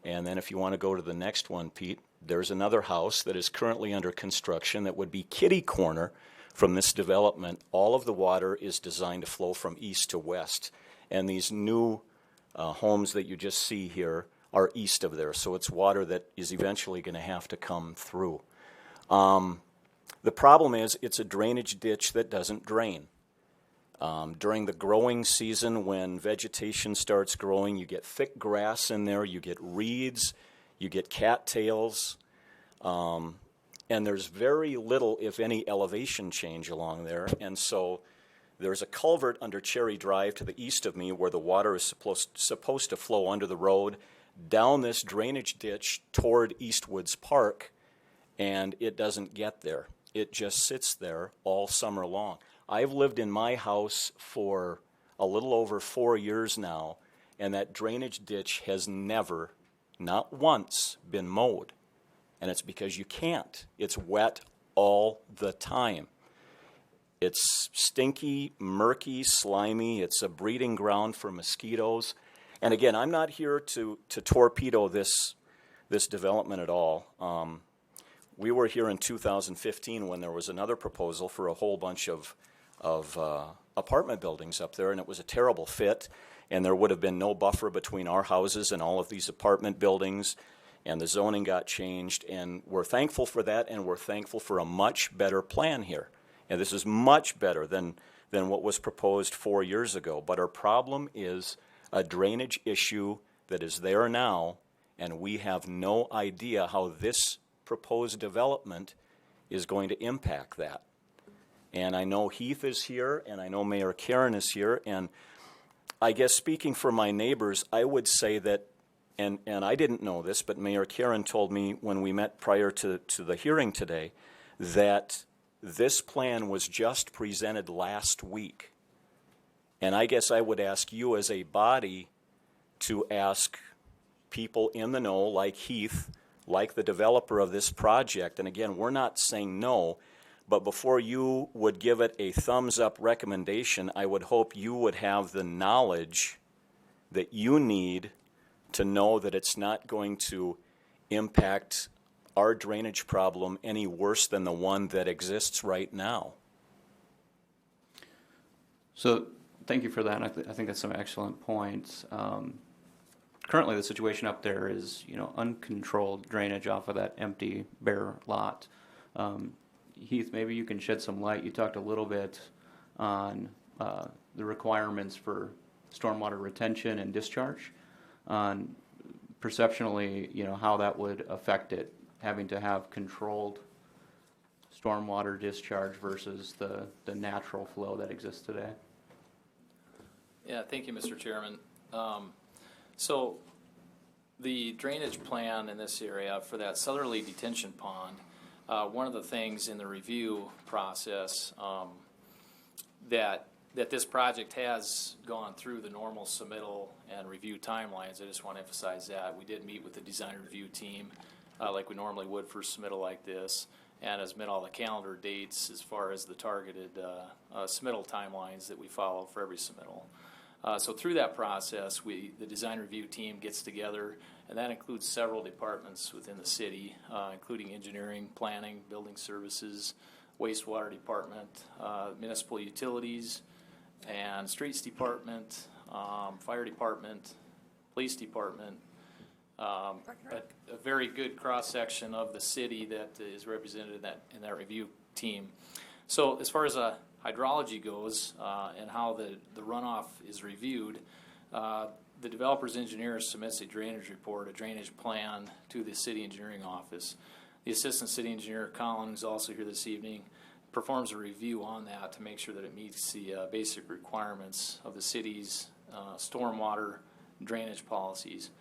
And then if you want to go to the next one, Pete, there's another house that is currently under construction that would be kitty corner from this development. All of the water is designed to flow from east to west. And these new homes that you just see here are east of there, so it's water that is eventually going to have to come through. The problem is it's a drainage ditch that doesn't drain. During the growing season, when vegetation starts growing, you get thick grass in there, you get reeds, you get cattails, and there's very little, if any, elevation change along there, and so there's a culvert under Cherry Drive to the east of me where the water is supposed to flow under the road down this drainage ditch toward Eastwoods Park, and it doesn't get there. It just sits there all summer long. I've lived in my house for a little over 4 years now, and that drainage ditch has never, not once, been mowed. And it's because you can't. It's wet all the time. It's stinky, murky, slimy. It's a breeding ground for mosquitoes. And again, I'm not here to torpedo this development at all. We were here in 2015 when there was another proposal for a whole bunch of apartment buildings up there, and it was a terrible fit. And there would have been no buffer between our houses and all of these apartment buildings, and the zoning got changed. And we're thankful for that, and we're thankful for a much better plan here. And this is much better than what was proposed 4 years ago. But our problem is a drainage issue that is there now, and we have no idea how this proposed development is going to impact that. And I know Heath is here, and I know Mayor Karen is here, and I guess speaking for my neighbors, I would say that, and I didn't know this, but Mayor Karen told me when we met prior to the hearing today, that this plan was just presented last week. And I guess I would ask you as a body to ask people in the know, like Heath, like the developer of this project, and again, we're not saying no, but before you would give it a thumbs up recommendation, I would hope you would have the knowledge that you need to know that it's not going to impact our drainage problem any worse than the one that exists right now. So thank you for that. I think that's some excellent points. Currently, the situation up there is, uncontrolled drainage off of that empty, bare lot. Heath, maybe you can shed some light. You talked a little bit on the requirements for stormwater retention and discharge, on perceptionally, how that would affect it, having to have controlled stormwater discharge versus the natural flow that exists today. Yeah, thank you, Mr. Chairman. So the drainage plan in this area for that southerly detention pond, one of the things in the review process that this project has gone through the normal submittal and review timelines. I just want to emphasize that. We did meet with the design review team like we normally would for submittal like this, and has met all the calendar dates as far as the targeted submittal timelines that we follow for every submittal. So through that process, the design review team gets together, and that includes several departments within the city, including engineering, planning, building services, wastewater department, municipal utilities, and streets department, fire department, police department, a very good cross-section of the city that is represented in that review team. So as far as hydrology goes and how the runoff is reviewed, the developer's engineer submits a drainage report, a drainage plan to the city engineering office. The assistant city engineer, Colin, who's also here this evening, performs a review on that to make sure that it meets the basic requirements of the city's stormwater drainage policies.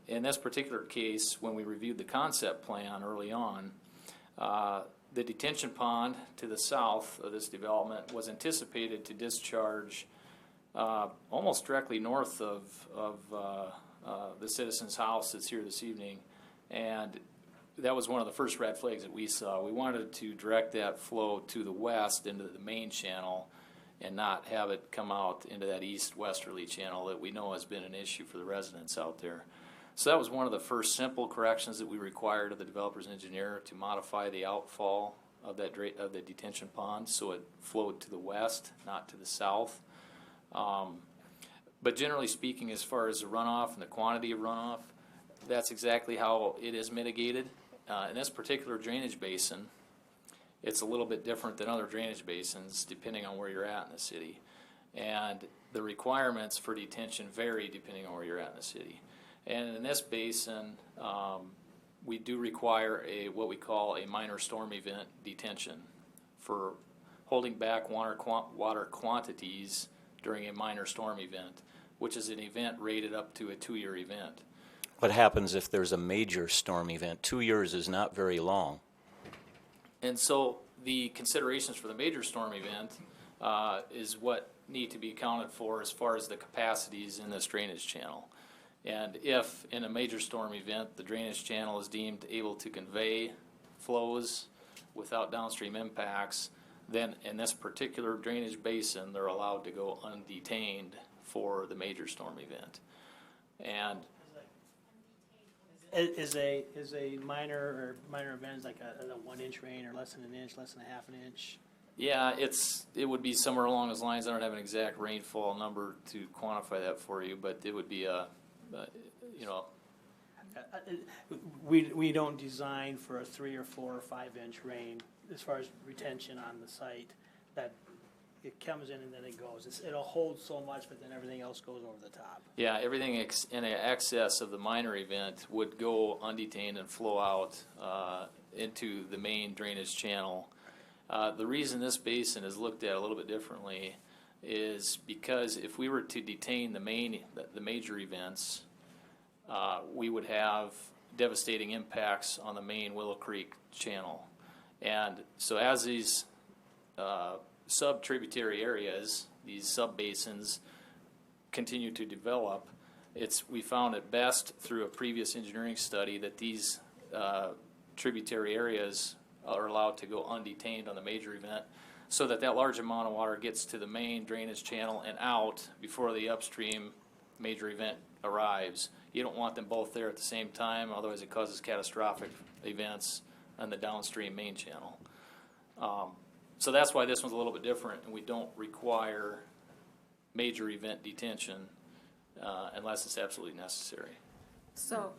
In this particular case, when we reviewed the concept plan early on, the detention pond to the south of this development was anticipated to discharge almost directly north of the citizen's house that's here this evening, and that was one of the first red flags that we saw. We wanted to direct that flow to the west into the main channel and not have it come out into that east-westerly channel that we know has been an issue for the residents out there. So that was one of the first simple corrections that we required of the developer's engineer, to modify the outfall of the detention pond so it flowed to the west, not to the south. But generally speaking, as far as the runoff and the quantity of runoff, that's exactly how it is mitigated. In this particular drainage basin, it's a little bit different than other drainage basins depending on where you're at in the city. And the requirements for detention vary depending on where you're at in the city. And in this basin, we do require what we call a minor storm event detention for holding back water quantities during a minor storm event, which is an event rated up to a 2-year event. What happens if there's a major storm event? 2 years is not very long. And so the considerations for the major storm event is what need to be accounted for as far as the capacities in this drainage channel. And if in a major storm event the drainage channel is deemed able to convey flows without downstream impacts, then in this particular drainage basin, they're allowed to go undetained for the major storm event. And Is a minor event like a 1 inch rain or less than an inch, less than a half an inch? yeah, it would be somewhere along those lines. I don't have an exact rainfall number to quantify that for you, but it would be you know, We don't design for a 3 or 4 or 5 inch rain as far as retention on the site, that it comes in and then it goes. It'll hold so much, but then everything else goes over the top. yeah, everything in excess of the minor event would go undetained and flow out into the main drainage channel. The reason this basin is looked at a little bit differently is because if we were to detain the major events, we would have devastating impacts on the main Willow Creek channel. And so as these sub-tributary areas, these sub-basins, continue to develop, we found it best through a previous engineering study that these tributary areas are allowed to go undetained on the major event, so that large amount of water gets to the main drainage channel and out before the upstream major event arrives. You don't want them both there at the same time, otherwise it causes catastrophic events on the downstream main channel. So that's why this one's a little bit different, and we don't require major event detention unless it's absolutely necessary. So,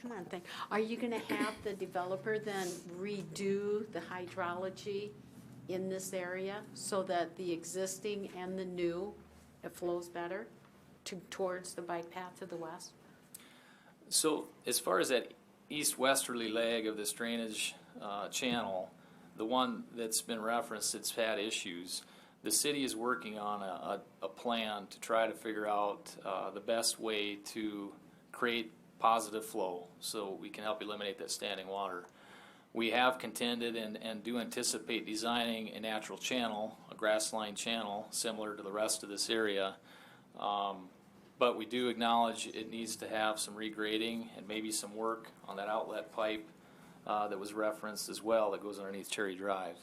come on, are you gonna have the developer then redo the hydrology in this area so that the existing and the new, it flows better towards the bike path to the west? So as far as that east-westerly leg of this drainage channel, the one that's been referenced that's had issues, the city is working on a plan to try to figure out the best way to create positive flow so we can help eliminate that standing water. We have contended and do anticipate designing a natural channel, a grass-lined channel, similar to the rest of this area. But we do acknowledge it needs to have some regrading and maybe some work on that outlet pipe that was referenced as well that goes underneath Cherry Drive.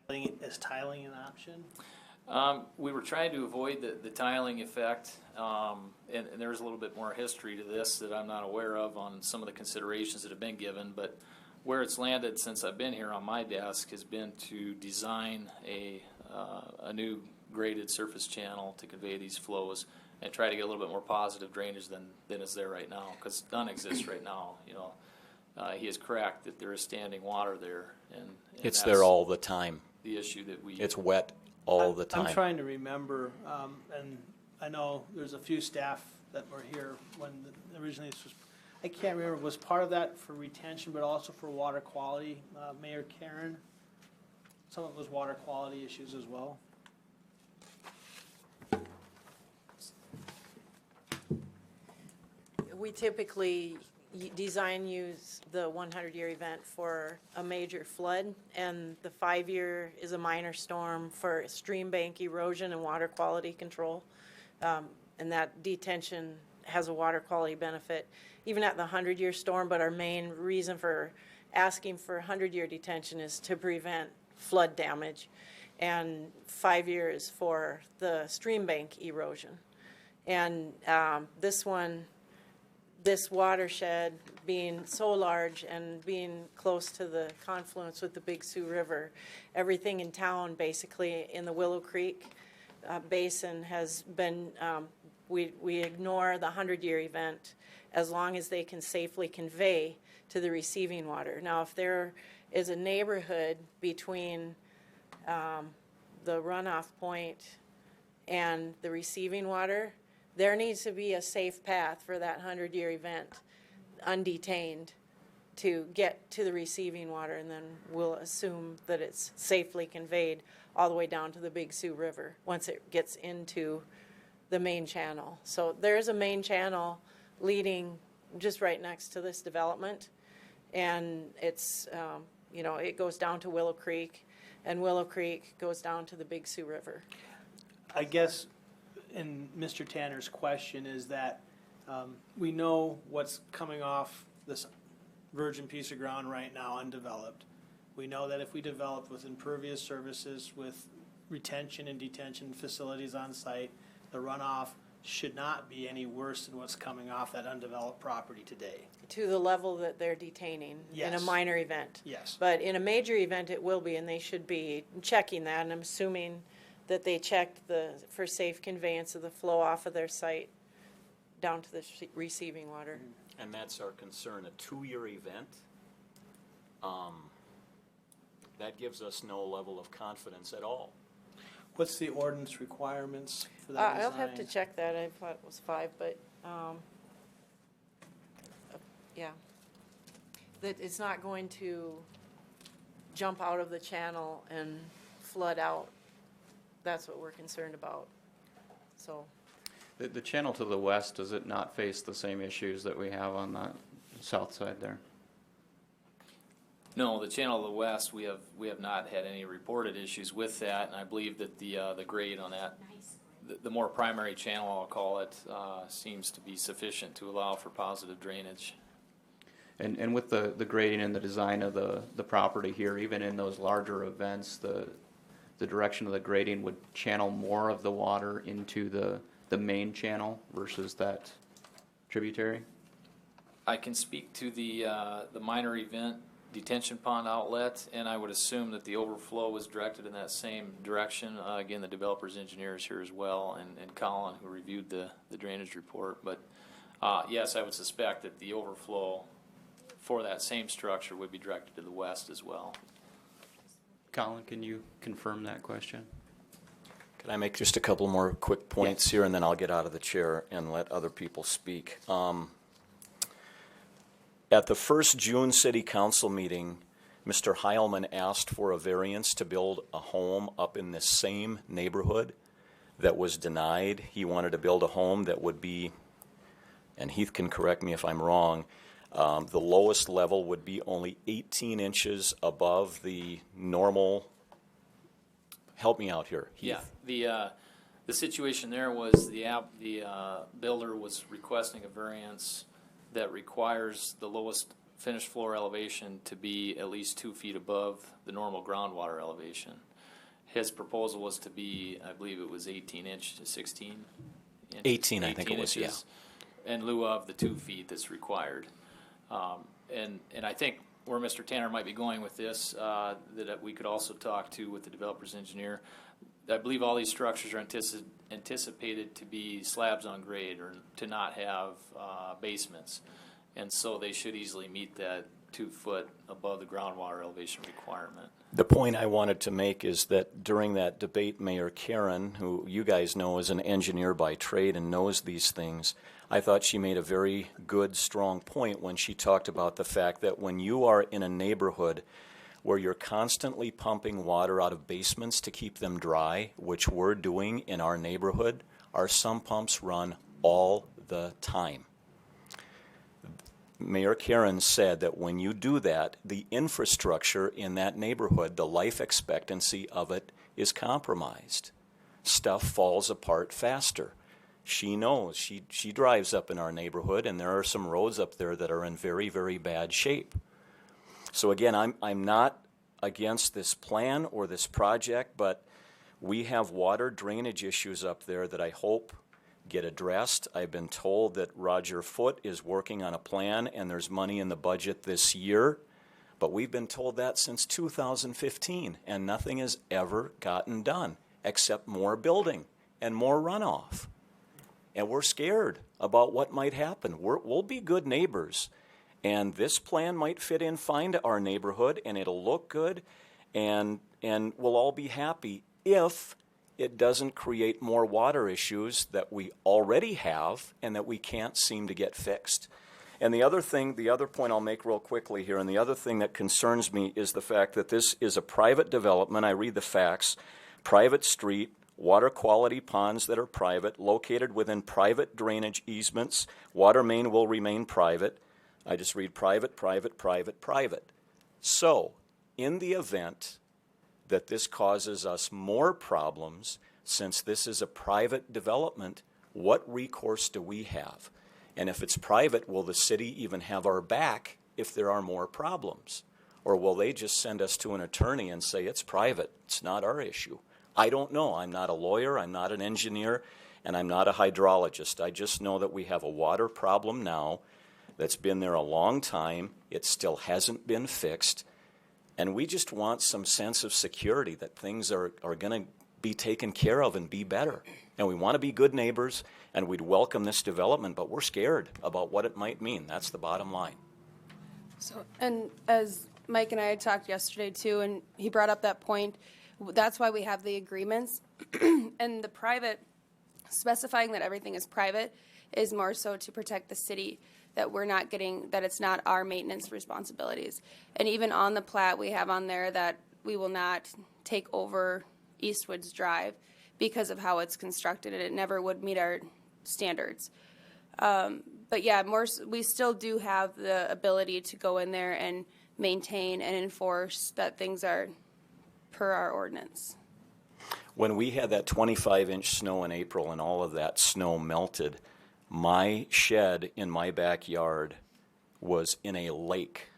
Is tiling an option? We were trying to avoid the tiling effect, and there's a little bit more history to this that I'm not aware of on some of the considerations that have been given, but where it's landed since I've been here on my desk has been to design a new graded surface channel to convey these flows and try to get a little bit more positive drainage than is there right now, because none exists right now. You know, he is correct that there is standing water there, and It's that's there all the time. the issue that we. It's wet all the time. I'm trying to remember, and I know there's a few staff that were here when originally this was, I can't remember, was part of that for retention, but also for water quality, Mayor Karen? Some of it was water quality issues as well. We typically use the 100-year event for a major flood, and the 5-year is a minor storm for stream bank erosion and water quality control. And that detention has a water quality benefit, even at the 100-year storm, but our main reason for asking for 100-year detention is to prevent flood damage, and 5 years for the stream bank erosion. And this watershed being so large and being close to the confluence with the Big Sioux River, everything in town basically in the Willow Creek basin has been, we ignore the 100-year event as long as they can safely convey to the receiving water. Now, if there is a neighborhood between the runoff point and the receiving water, there needs to be a safe path for that 100-year event, undetained, to get to the receiving water, and then we'll assume that it's safely conveyed all the way down to the Big Sioux River once it gets into the main channel. So there's a main channel leading just right next to this development, and it's, it goes down to Willow Creek, and Willow Creek goes down to the Big Sioux River. I guess, and Mr. Tanner's question is that we know what's coming off this virgin piece of ground right now, undeveloped. We know that if we develop with impervious surfaces, with retention and detention facilities on site, the runoff should not be any worse than what's coming off that undeveloped property today. To the level that they're detaining in a Yes. minor event. Yes. But in a major event, it will be, and they should be checking that, and I'm assuming that they checked for safe conveyance of the flow off of their site down to the receiving water. And that's our concern, a 2-year event. That gives us no level of confidence at all. What's the ordinance requirements for that I'll have to design? check that, I thought it was 5, but, yeah. That it's not going to jump out of the channel and flood out. That's what we're concerned about, so. The channel to the west, does it not face the same issues that we have on the south side there? No, the channel to the west, we have not had any reported issues with that, and I believe that the grade on that, the more primary channel, I'll call it, seems to be sufficient to allow for positive drainage. And with the grading and the design of the property here, even in those larger events, the direction of the grading would channel more of the water into the main channel versus that tributary? I can speak to the minor event detention pond outlet, and I would assume that the overflow was directed in that same direction. Again, the developer's engineers here as well, and Colin, who reviewed the drainage report. But yes, I would suspect that the overflow for that same structure would be directed to the west as well. Colin, can you confirm that question? Can I make just a couple more quick points here, and then I'll get out of the chair and let other people speak? At the first June City Council meeting, Mr. Heilman asked for a variance to build a home up in this same neighborhood that was denied. He wanted to build a home that would be, and Heath can correct me if I'm wrong, the lowest level would be only 18 inches above the normal. Help me out here, Heath. Yeah, the situation there was the builder was requesting a variance that requires the lowest finished floor elevation to be at least 2 feet above the normal groundwater elevation. His proposal was to be, I believe it was 18 inch to 16 inches. 18, I think it was, yeah. In lieu of the 2 feet that's required. And I think where Mr. Tanner might be going with this, that we could also talk to with the developer's engineer. I believe all these structures are anticipated to be slabs on grade or to not have basements. And so they should easily meet that 2 foot above the groundwater elevation requirement. The point I wanted to make is that during that debate, Mayor Karen, who you guys know is an engineer by trade and knows these things, I thought she made a very good, strong point when she talked about the fact that when you are in a neighborhood where you're constantly pumping water out of basements to keep them dry, which we're doing in our neighborhood, our sump pumps run all the time. Mayor Karen said that when you do that, the infrastructure in that neighborhood, the life expectancy of it is compromised. Stuff falls apart faster. She knows. She drives up in our neighborhood, and there are some roads up there that are in very, very bad shape. So again, I'm not against this plan or this project, but we have water drainage issues up there that I hope get addressed. I've been told that Roger Foote is working on a plan and there's money in the budget this year, but we've been told that since 2015 and nothing has ever gotten done except more building and more runoff. And we're scared about what might happen. We'll be good neighbors. And this plan might fit in fine to our neighborhood, and it'll look good, and we'll all be happy if it doesn't create more water issues that we already have and that we can't seem to get fixed. And the other point I'll make real quickly here, and the other thing that concerns me is the fact that this is a private development. I read the facts. Private street, water quality ponds that are private, located within private drainage easements. Water main will remain private. I just read private, private, private, private. So, in the event that this causes us more problems, since this is a private development, what recourse do we have? And if it's private, will the city even have our back if there are more problems? Or will they just send us to an attorney and say, it's private, it's not our issue? I don't know. I'm not a lawyer, I'm not an engineer, and I'm not a hydrologist. I just know that we have a water problem now that's been there a long time. It still hasn't been fixed. And we just want some sense of security that things are going to be taken care of and be better. And we want to be good neighbors, and we'd welcome this development, but we're scared about what it might mean. That's the bottom line. So, and as Mike and I had talked yesterday too, and he brought up that point, that's why we have the agreements. And the private, specifying that everything is private is more so to protect the city, that we're not getting, that it's not our maintenance responsibilities. And even on the plat, we have on there that we will not take over Eastwoods Drive because of how it's constructed, and it never would meet our standards. But yeah, we still do have the ability to go in there and maintain and enforce that things are per our ordinance. When we had that 25-inch snow in April and all of that snow melted, my shed in my backyard was in a lake.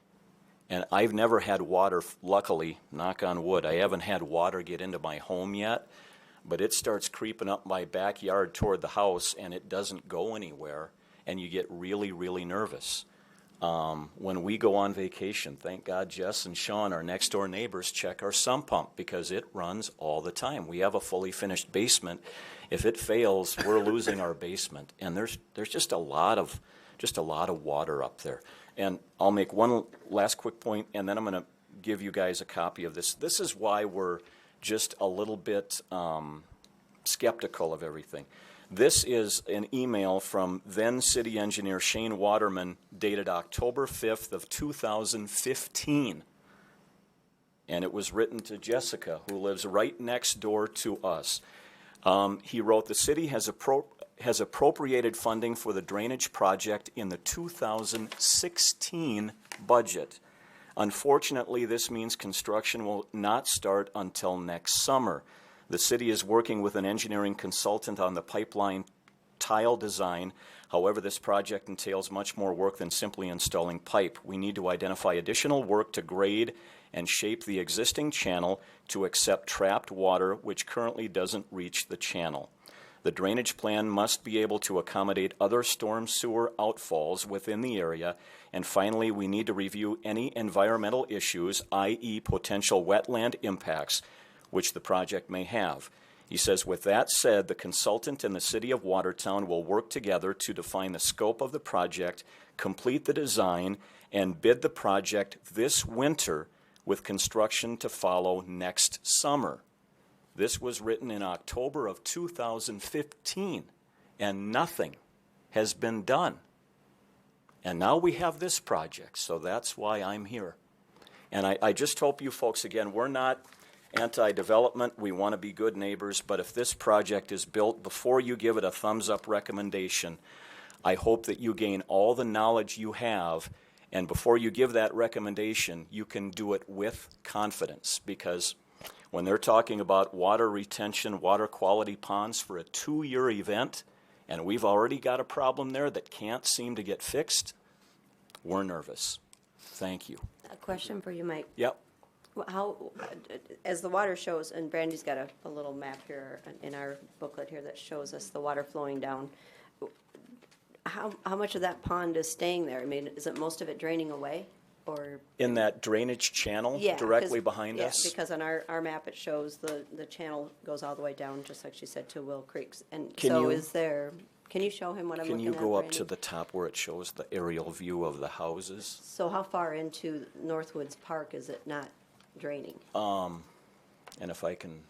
And I've never had water, luckily, knock on wood, I haven't had water get into my home yet, but it starts creeping up my backyard toward the house and it doesn't go anywhere, and you get really, really nervous. When we go on vacation, thank God Jess and Sean, our next door neighbors, check our sump pump because it runs all the time. We have a fully finished basement. If it fails, we're losing our basement. And there's just a lot of water up there. And I'll make one last quick point, and then I'm going to give you guys a copy of this. This is why we're just a little bit skeptical of everything. This is an email from then city engineer Shane Waterman dated October 5th of 2015. And it was written to Jessica, who lives right next door to us. He wrote, the city has appropriated funding for the drainage project in the 2016 budget. Unfortunately, this means construction will not start until next summer. The city is working with an engineering consultant on the pipeline tile design. However, this project entails much more work than simply installing pipe. We need to identify additional work to grade and shape the existing channel to accept trapped water, which currently doesn't reach the channel. The drainage plan must be able to accommodate other storm sewer outfalls within the area. And finally, we need to review any environmental issues, i.e. potential wetland impacts, which the project may have. He says, with that said, the consultant and the city of Watertown will work together to define the scope of the project, complete the design, and bid the project this winter, with construction to follow next summer. This was written in October of 2015, and nothing has been done. And now we have this project, so that's why I'm here. And I just hope you folks, again, we're not anti-development, we want to be good neighbors, but if this project is built, before you give it a thumbs-up recommendation, I hope that you gain all the knowledge you have, and before you give that recommendation, you can do it with confidence, because when they're talking about water retention, water quality ponds for a 2-year event, and we've already got a problem there that can't seem to get fixed, we're nervous. Thank you. A question for you, Mike. Yep. How, as the water shows, and Brandy's got a little map here in our booklet here that shows us the water flowing down, how much of that pond is staying there? I mean, is it most of it draining away, or? In that drainage channel directly behind us? Yeah, because on our map it shows the channel goes all the way down, just like she said, to Will Creeks. And so is there, can you show him what I'm looking at? Can you go up Brandy? to the top where it shows the aerial view of the houses? So how far into Northwoods Park is it not draining? And if I can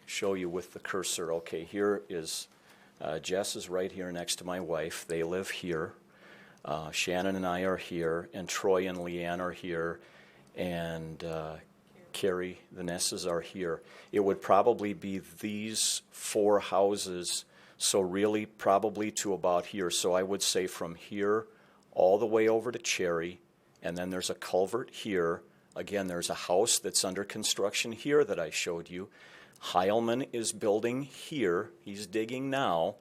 show you with the cursor, okay, here is, Jess is right here next to my wife. They live here. Shannon and I are here, and Troy and Leanne are here, and Carrie, the Nesses are here. It would probably be these 4 houses, so really probably to about here. So I would say from here all the way over to Cherry, and then there's a culvert here. Again, there's a house that's under construction here that I showed you. Heilman is building here. He's digging now,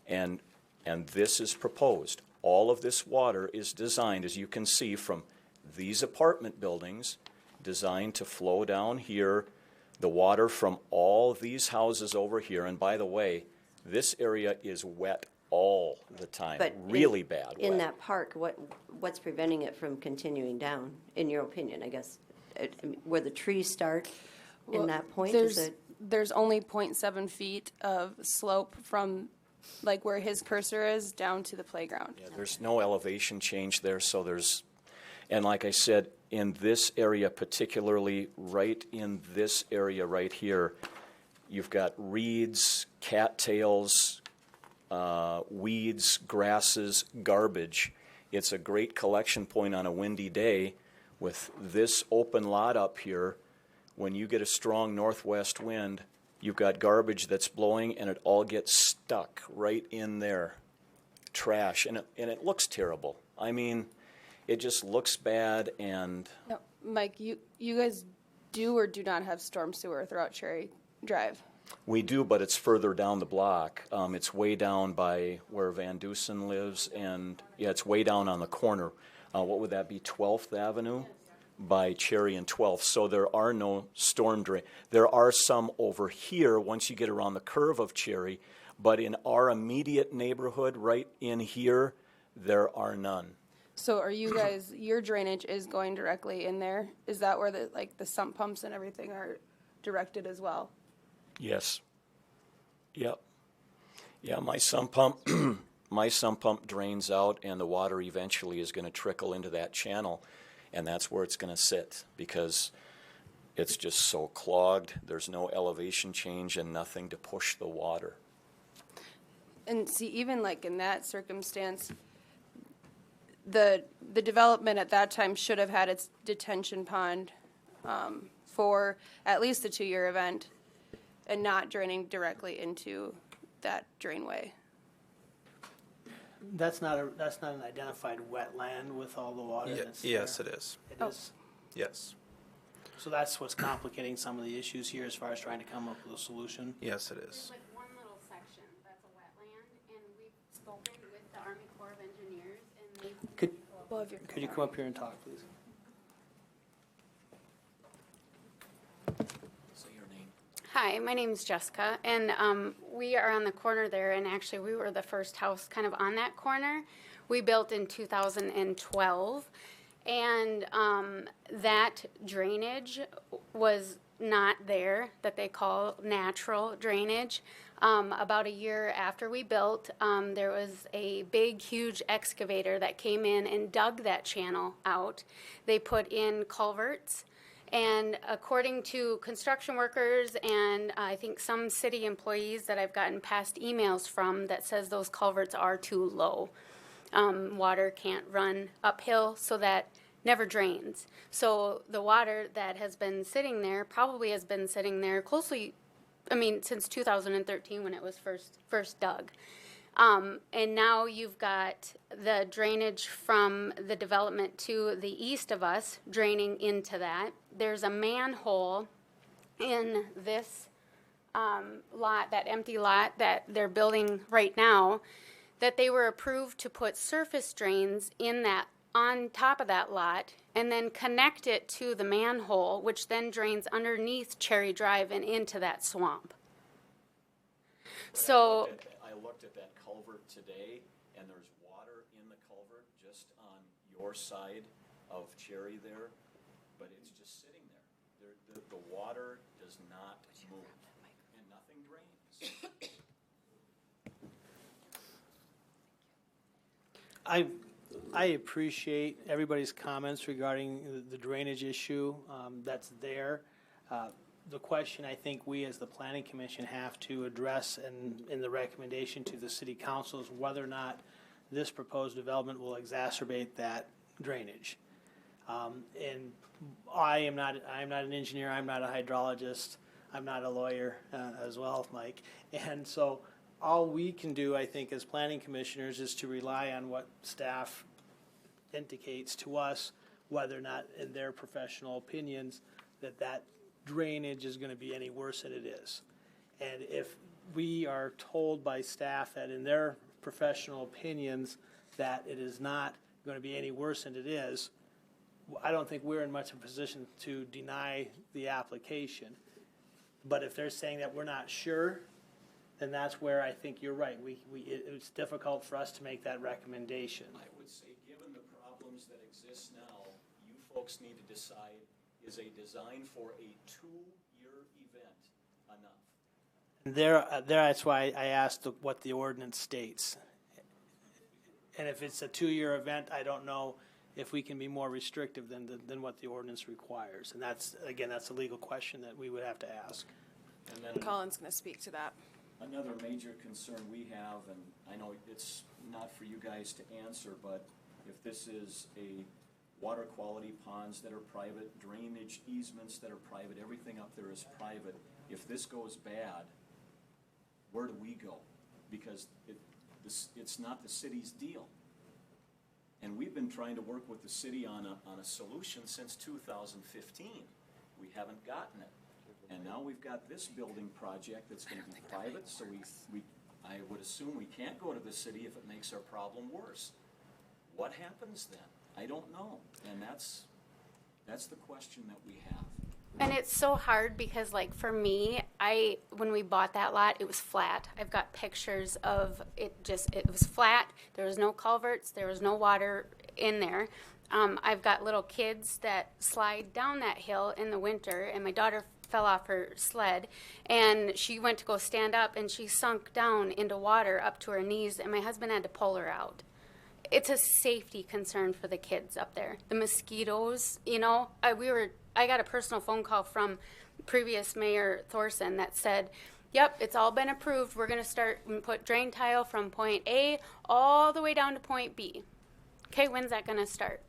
and this is proposed. All of this water is designed, as you can see, from these apartment buildings designed to flow down here. The water from all these houses over here, and by the way, this area is wet all the time, But really bad In wet. that park, what's preventing it from continuing down, in your opinion, I guess? I mean, where the trees start in Well, that point, is there's, it? there's only 0.7 feet of slope from like where his cursor is down to the playground. Yeah, there's no elevation change there, so there's, and like I said, in this area particularly, right in this area right here, you've got reeds, cattails, weeds, grasses, garbage. It's a great collection point on a windy day with this open lot up here. When you get a strong northwest wind, you've got garbage that's blowing and it all gets stuck right in there. Trash, and it looks terrible. I mean, it just looks bad, and No, Mike, you guys do or do not have storm sewer throughout Cherry Drive? we do, but it's further down the block. It's way down by where Van Dusen lives, and yeah, it's way down on the corner. What would that be, 12th Avenue? By Cherry and 12th. So there are no storm drain. There are some over here once you get around the curve of Cherry, but in our immediate neighborhood right in here, there are none. So are you guys, your drainage is going directly in there? Is that where the sump pumps and everything are directed as well? Yes. Yep. Yeah, my sump pump, my sump pump drains out, and the water eventually is going to trickle into that channel, and that's where it's going to sit because it's just so clogged. There's no elevation change and nothing to push the water. And see, even like in that circumstance, the development at that time should have had its detention pond for at least a 2-year event and not draining directly into that drainway. That's not an identified wetland with all the water that's there. Yes, it is. It is. Yes. So that's what's complicating some of the issues here as far as trying to come up with a solution. Yes, it is. Like one little section that's a wetland, and we've spoken with the Army Corps of Engineers, and they've. Could you come up here and talk, please? Say your name. Hi, my name's Jessica, and we are on the corner there, and actually we were the first house kind of on that corner. We built in 2012, and that drainage was not there, that they call natural drainage. About a year after we built, there was a big, huge excavator that came in and dug that channel out. They put in culverts. And according to construction workers and I think some city employees that I've gotten past emails from that says those culverts are too low. Water can't run uphill, so that never drains. So the water that has been sitting there probably has been sitting there since 2013 when it was first dug. And now you've got the drainage from the development to the east of us draining into that. There's a manhole in this lot, that empty lot that they're building right now, that they were approved to put surface drains in that on top of that lot and then connect it to the manhole, which then drains underneath Cherry Drive and into that swamp. So I looked at that culvert today, and there's water in the culvert just on your side of Cherry there, but it's just sitting there. The water does not move, and nothing drains. I appreciate everybody's comments regarding the drainage issue that's there. The question I think we as the planning commission have to address in the recommendation to the city council is whether or not this proposed development will exacerbate that drainage. And I am not an engineer, I'm not a hydrologist, I'm not a lawyer as well, Mike. And so all we can do, I think, as planning commissioners is to rely on what staff indicates to us, whether or not in their professional opinions that drainage is going to be any worse than it is. And if we are told by staff that in their professional opinions that it is not going to be any worse than it is, I don't think we're in much of a position to deny the application. But if they're saying that we're not sure, then that's where I think you're right. It's difficult for us to make that recommendation. I would say, given the problems that exist now, you folks need to decide, is a design for a 2-year event enough? That's why I asked what the ordinance states. And if it's a 2-year event, I don't know if we can be more restrictive than what the ordinance requires. And that's a legal question that we would have to ask. And then Colin's going to speak to that. another major concern we have, and I know it's not for you guys to answer, but if this is a water quality ponds that are private, drainage easements that are private, everything up there is private. If this goes bad, where do we go? Because it's not the city's deal. And we've been trying to work with the city on a solution since 2015. We haven't gotten it. And now we've got this building project that's gonna be private, so I would assume we can't go to the city if it makes our problem worse. What happens then? I don't know. And that's the question that we have. And it's so hard because, like, for me, when we bought that lot, it was flat. I've got pictures of it was flat. There was no culverts. There was no water in there. I've got little kids that slide down that hill in the winter, and my daughter fell off her sled, and she went to go stand up, and she sunk down into water up to her knees, and my husband had to pull her out. It's a safety concern for the kids up there. The mosquitoes, I got a personal phone call from previous Mayor Thorson that said, yep, it's all been approved. We're going to start and put drain tile from point A all the way down to point B. Okay, when's that going to start?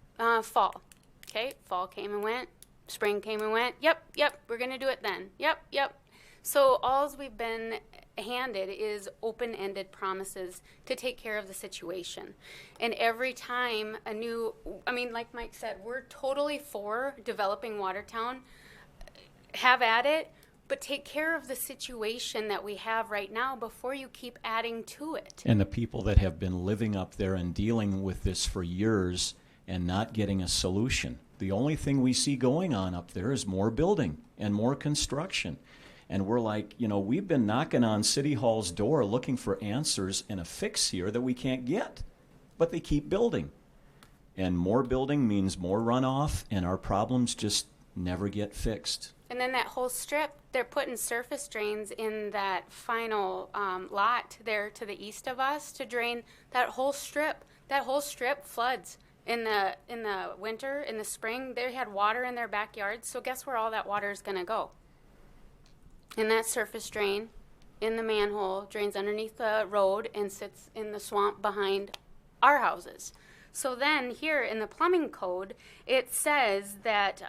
Fall. Okay, fall came and went. Spring came and went. Yep, we're going to do it then. Yep. So all we've been handed is open-ended promises to take care of the situation. And every time like Mike said, we're totally for developing Watertown. Have at it, but take care of the situation that we have right now before you keep adding to it. And the people that have been living up there and dealing with this for years and not getting a solution. The only thing we see going on up there is more building and more construction. And we're like, we've been knocking on City Hall's door looking for answers and a fix here that we can't get. But they keep building. And more building means more runoff, and our problems just never get fixed. And then that whole strip, they're putting surface drains in that final lot there to the east of us to drain that whole strip. That whole strip floods in the winter, in the spring. They had water in their backyards, so guess where all that water is going to go? In that surface drain, in the manhole, drains underneath the road and sits in the swamp behind our houses. So then here in the plumbing code, it says that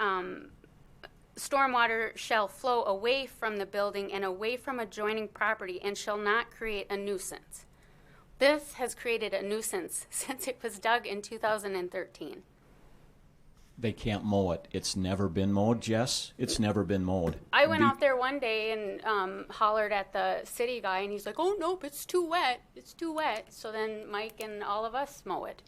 stormwater shall flow away from the building and away from adjoining property and shall not create a nuisance. This has created a nuisance since it was dug in 2013. They can't mow it. It's never been mowed, Jess. It's never been mowed. I went out there one day and hollered at the city guy, and he's like, oh, nope, it's too wet. It's too wet. So then Mike and all of us mow it.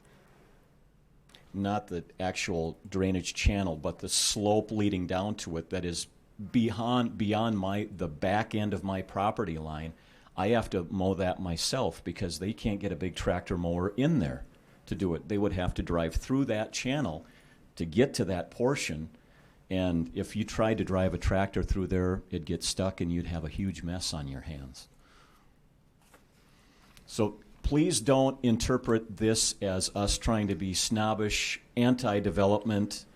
Not the actual drainage channel, but the slope leading down to it that is beyond the back end of my property line. I have to mow that myself because they can't get a big tractor mower in there to do it. They would have to drive through that channel to get to that portion, and if you tried to drive a tractor through there, it'd get stuck and you'd have a huge mess on your hands. So please don't interpret this as us trying to be snobbish, anti-development.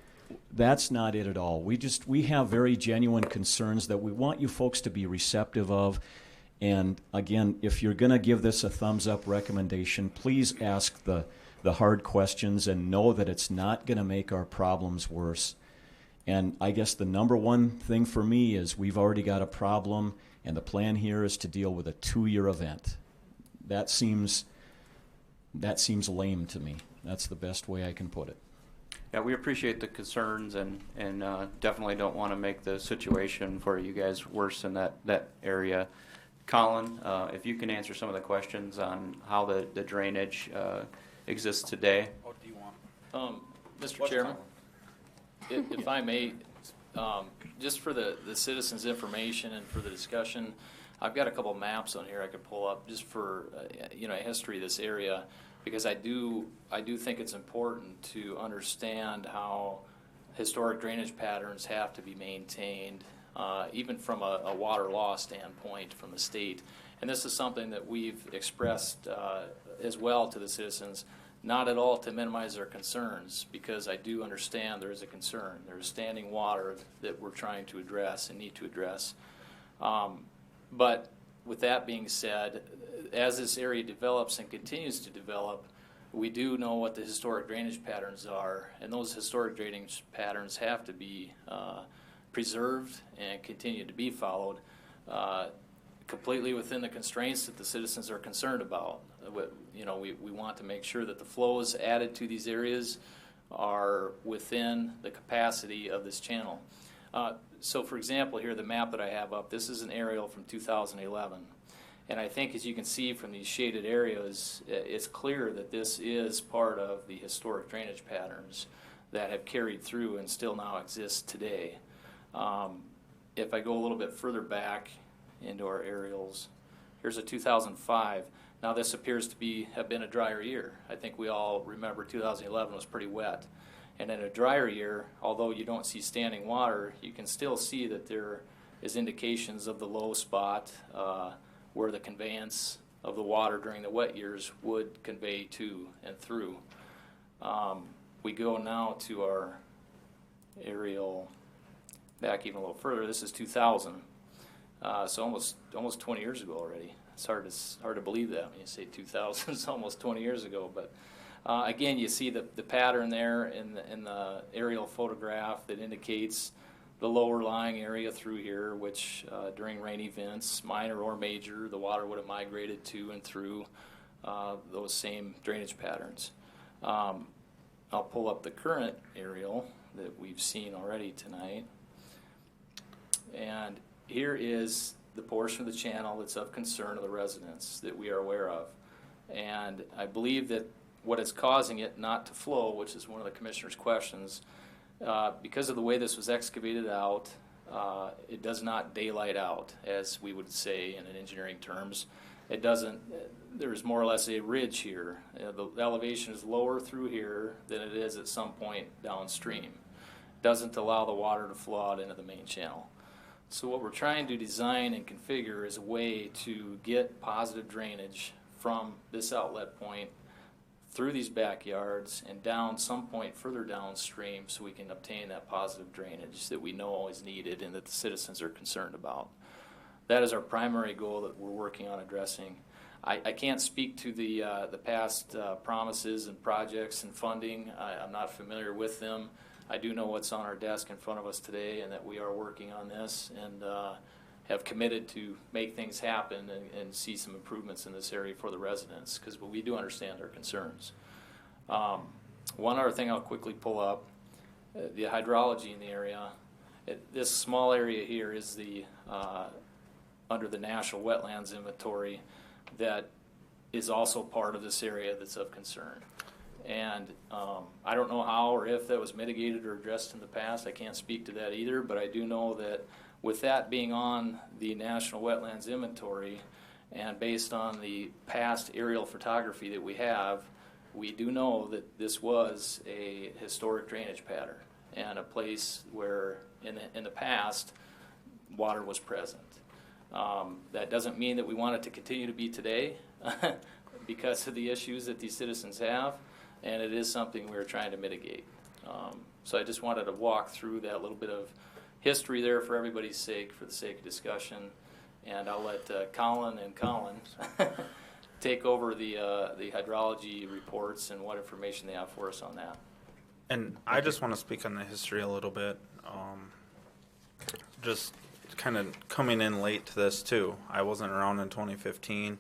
That's not it at all. We have very genuine concerns that we want you folks to be receptive of. And again, if you're going to give this a thumbs up recommendation, please ask the hard questions and know that it's not going to make our problems worse. And I guess the number one thing for me is we've already got a problem, and the plan here is to deal with a 2-year event. That seems lame to me. That's the best way I can put it. Yeah, we appreciate the concerns and definitely don't want to make the situation for you guys worse in that area. Colin, if you can answer some of the questions on how the drainage exists today. Mr. Chairman, if I may, just for the citizens' information and for the discussion, I've got a couple maps on here I could pull up just for, a history of this area, because I do think it's important to understand how historic drainage patterns have to be maintained, even from a water law standpoint from the state. And this is something that we've expressed as well to the citizens, not at all to minimize their concerns, because I do understand there is a concern. There's standing water that we're trying to address and need to address. But with that being said, as this area develops and continues to develop, we do know what the historic drainage patterns are, and those historic drainage patterns have to be preserved and continue to be followed completely within the constraints that the citizens are concerned about. We want to make sure that the flows added to these areas are within the capacity of this channel. So for example, here, the map that I have up, this is an aerial from 2011. And I think, as you can see from these shaded areas, it's clear that this is part of the historic drainage patterns that have carried through and still now exist today. If I go a little bit further back into our aerials, here's a 2005. Now this appears to have been a drier year. I think we all remember 2011 was pretty wet. And in a drier year, although you don't see standing water, you can still see that there is indications of the low spot where the conveyance of the water during the wet years would convey to and through. We go now to our aerial back even a little further. This is 2000, so almost 20 years ago already. It's hard to believe that when you say 2000. It's almost 20 years ago. But again, you see the pattern there in the aerial photograph that indicates the lower lying area through here, which during rain events, minor or major, the water would have migrated to and through those same drainage patterns. I'll pull up the current aerial that we've seen already tonight. And here is the portion of the channel that's of concern of the residents that we are aware of. And I believe that what is causing it not to flow, which is one of the commissioner's questions, because of the way this was excavated out, it does not daylight out, as we would say in engineering terms. It doesn't, there's more or less a ridge here. The elevation is lower through here than it is at some point downstream. It doesn't allow the water to flow out into the main channel. So what we're trying to design and configure is a way to get positive drainage from this outlet point through these backyards and down some point further downstream, so we can obtain that positive drainage that we know is needed and that the citizens are concerned about. That is our primary goal that we're working on addressing. I can't speak to the past promises and projects and funding. I'm not familiar with them. I do know what's on our desk in front of us today, and that we are working on this and have committed to make things happen and see some improvements in this area for the residents, because we do understand their concerns. One other thing I'll quickly pull up, the hydrology in the area. This small area here is the under the National Wetlands Inventory that is also part of this area that's of concern. And I don't know how or if that was mitigated or addressed in the past. I can't speak to that either, but I do know that with that being on the National Wetlands Inventory, and based on the past aerial photography that we have, we do know that this was a historic drainage pattern and a place where in the past water was present. That doesn't mean that we want it to continue to be today because of the issues that these citizens have, and it is something we're trying to mitigate. So I just wanted to walk through that little bit of history there for everybody's sake, for the sake of discussion, and I'll let Colin take over the hydrology reports and what information they have for us on that. And I just want to speak on the history a little bit. Just kind of coming in late to this too. I wasn't around in 2015.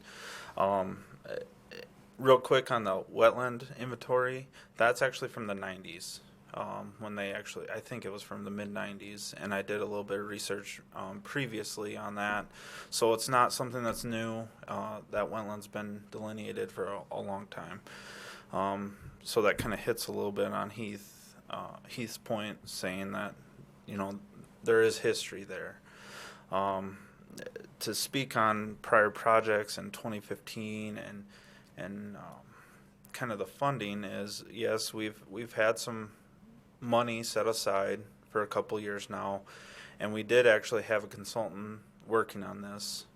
Real quick on the wetland inventory, that's actually from the 90s. When they actually, I think it was from the mid-90s, and I did a little bit of research previously on that. So it's not something that's new. That wetland's been delineated for a long time. So that kind of hits a little bit on Heath. Heath's point, saying that, you know, there is history there. To speak on prior projects in 2015 and kind of the funding is, yes, we've had some money set aside for a couple years now, and we did actually have a consultant working on this.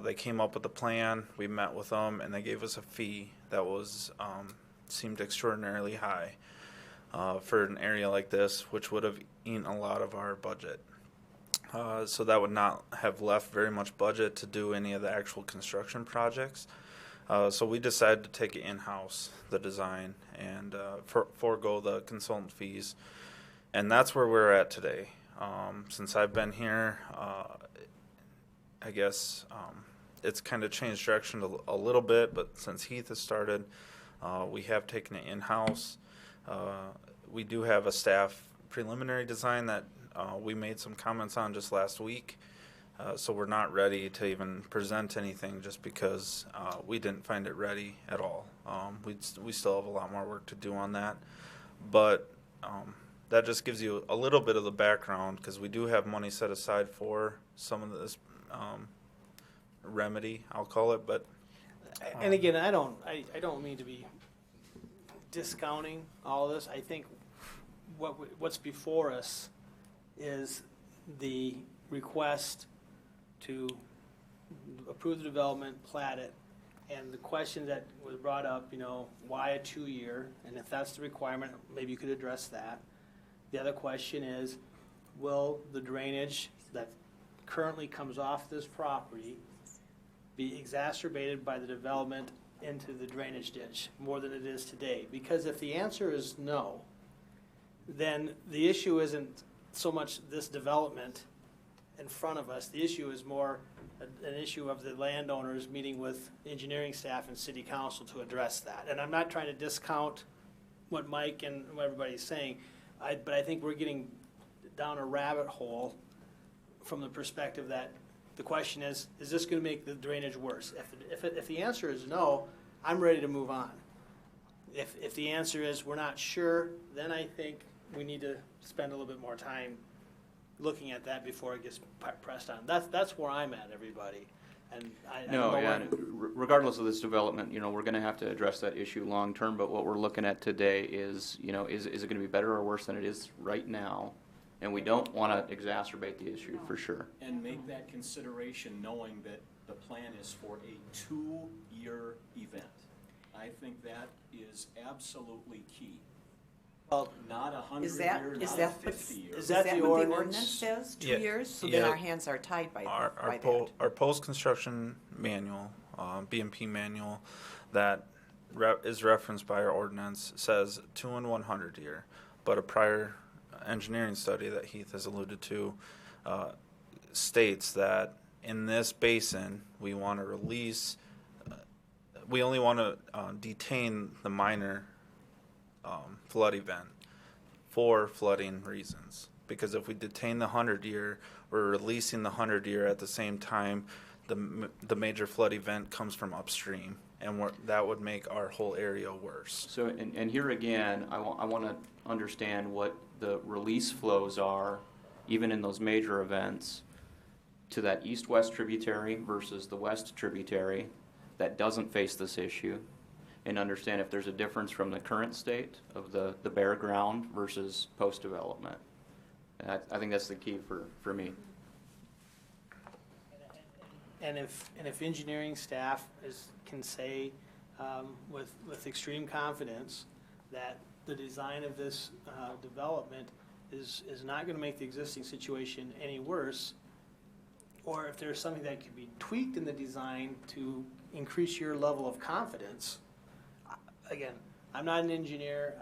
They came up with a plan, we met with them, and they gave us a fee that was seemed extraordinarily high for an area like this, which would have eaten a lot of our budget. So that would not have left very much budget to do any of the actual construction projects. So we decided to take it in-house, the design, and forego the consultant fees. And that's where we're at today. Since I've been here, I guess it's kind of changed direction a little bit, but since Heath has started, we have taken it in-house. We do have a staff preliminary design that we made some comments on just last week. So we're not ready to even present anything just because we didn't find it ready at all. We still have a lot more work to do on that. But that just gives you a little bit of the background, because we do have money set aside for some of this remedy, I'll call it. But And again, I don't mean to be discounting all this. I think what's before us is the request to approve the development, plat it, and the question that was brought up, you know, why a 2-year? And if that's the requirement, maybe you could address that. The other question is, will the drainage that currently comes off this property be exacerbated by the development into the drainage ditch more than it is today? Because if the answer is no, then the issue isn't so much this development in front of us. The issue is more an issue of the landowners meeting with engineering staff and city council to address that. And I'm not trying to discount what Mike and what everybody's saying, but I think we're getting down a rabbit hole from the perspective that the question is this going to make the drainage worse? If the answer is no, I'm ready to move on. If the answer is we're not sure, then I think we need to spend a little bit more time looking at that before it gets pressed on. That's where I'm at, everybody. And I No, don't know yeah, where- regardless of this development, you know, we're gonna have to address that issue long-term, but what we're looking at today is, you know, is it gonna be better or worse than it is right now? And we don't wanna exacerbate the issue, for sure. And make that consideration knowing that the plan is for a 2-year event. I think that is absolutely key. Well, Not 100 Is that, years, is not that, 50 years. Is that the what the ordinance? ordinance says, 2 Yeah. years? So Yeah. then our hands are tied by that. our post-construction manual, BMP manual, that is referenced by our ordinance says 2 and 100 year, but a prior engineering study that Heath has alluded to states that in this basin we want to release. We only want to detain the minor flood event for flooding reasons. Because if we detain the 100-year, we're releasing the 100-year at the same time the major flood event comes from upstream, and that would make our whole area worse. So, and here again, I want to understand what the release flows are, even in those major events, to that east-west tributary versus the west tributary that doesn't face this issue, and understand if there's a difference from the current state of the bare ground versus post-development. And I think that's the key for me. And if engineering staff can say with extreme confidence that the design of this development is not going to make the existing situation any worse, or if there's something that could be tweaked in the design to increase your level of confidence, again, I'm not an engineer.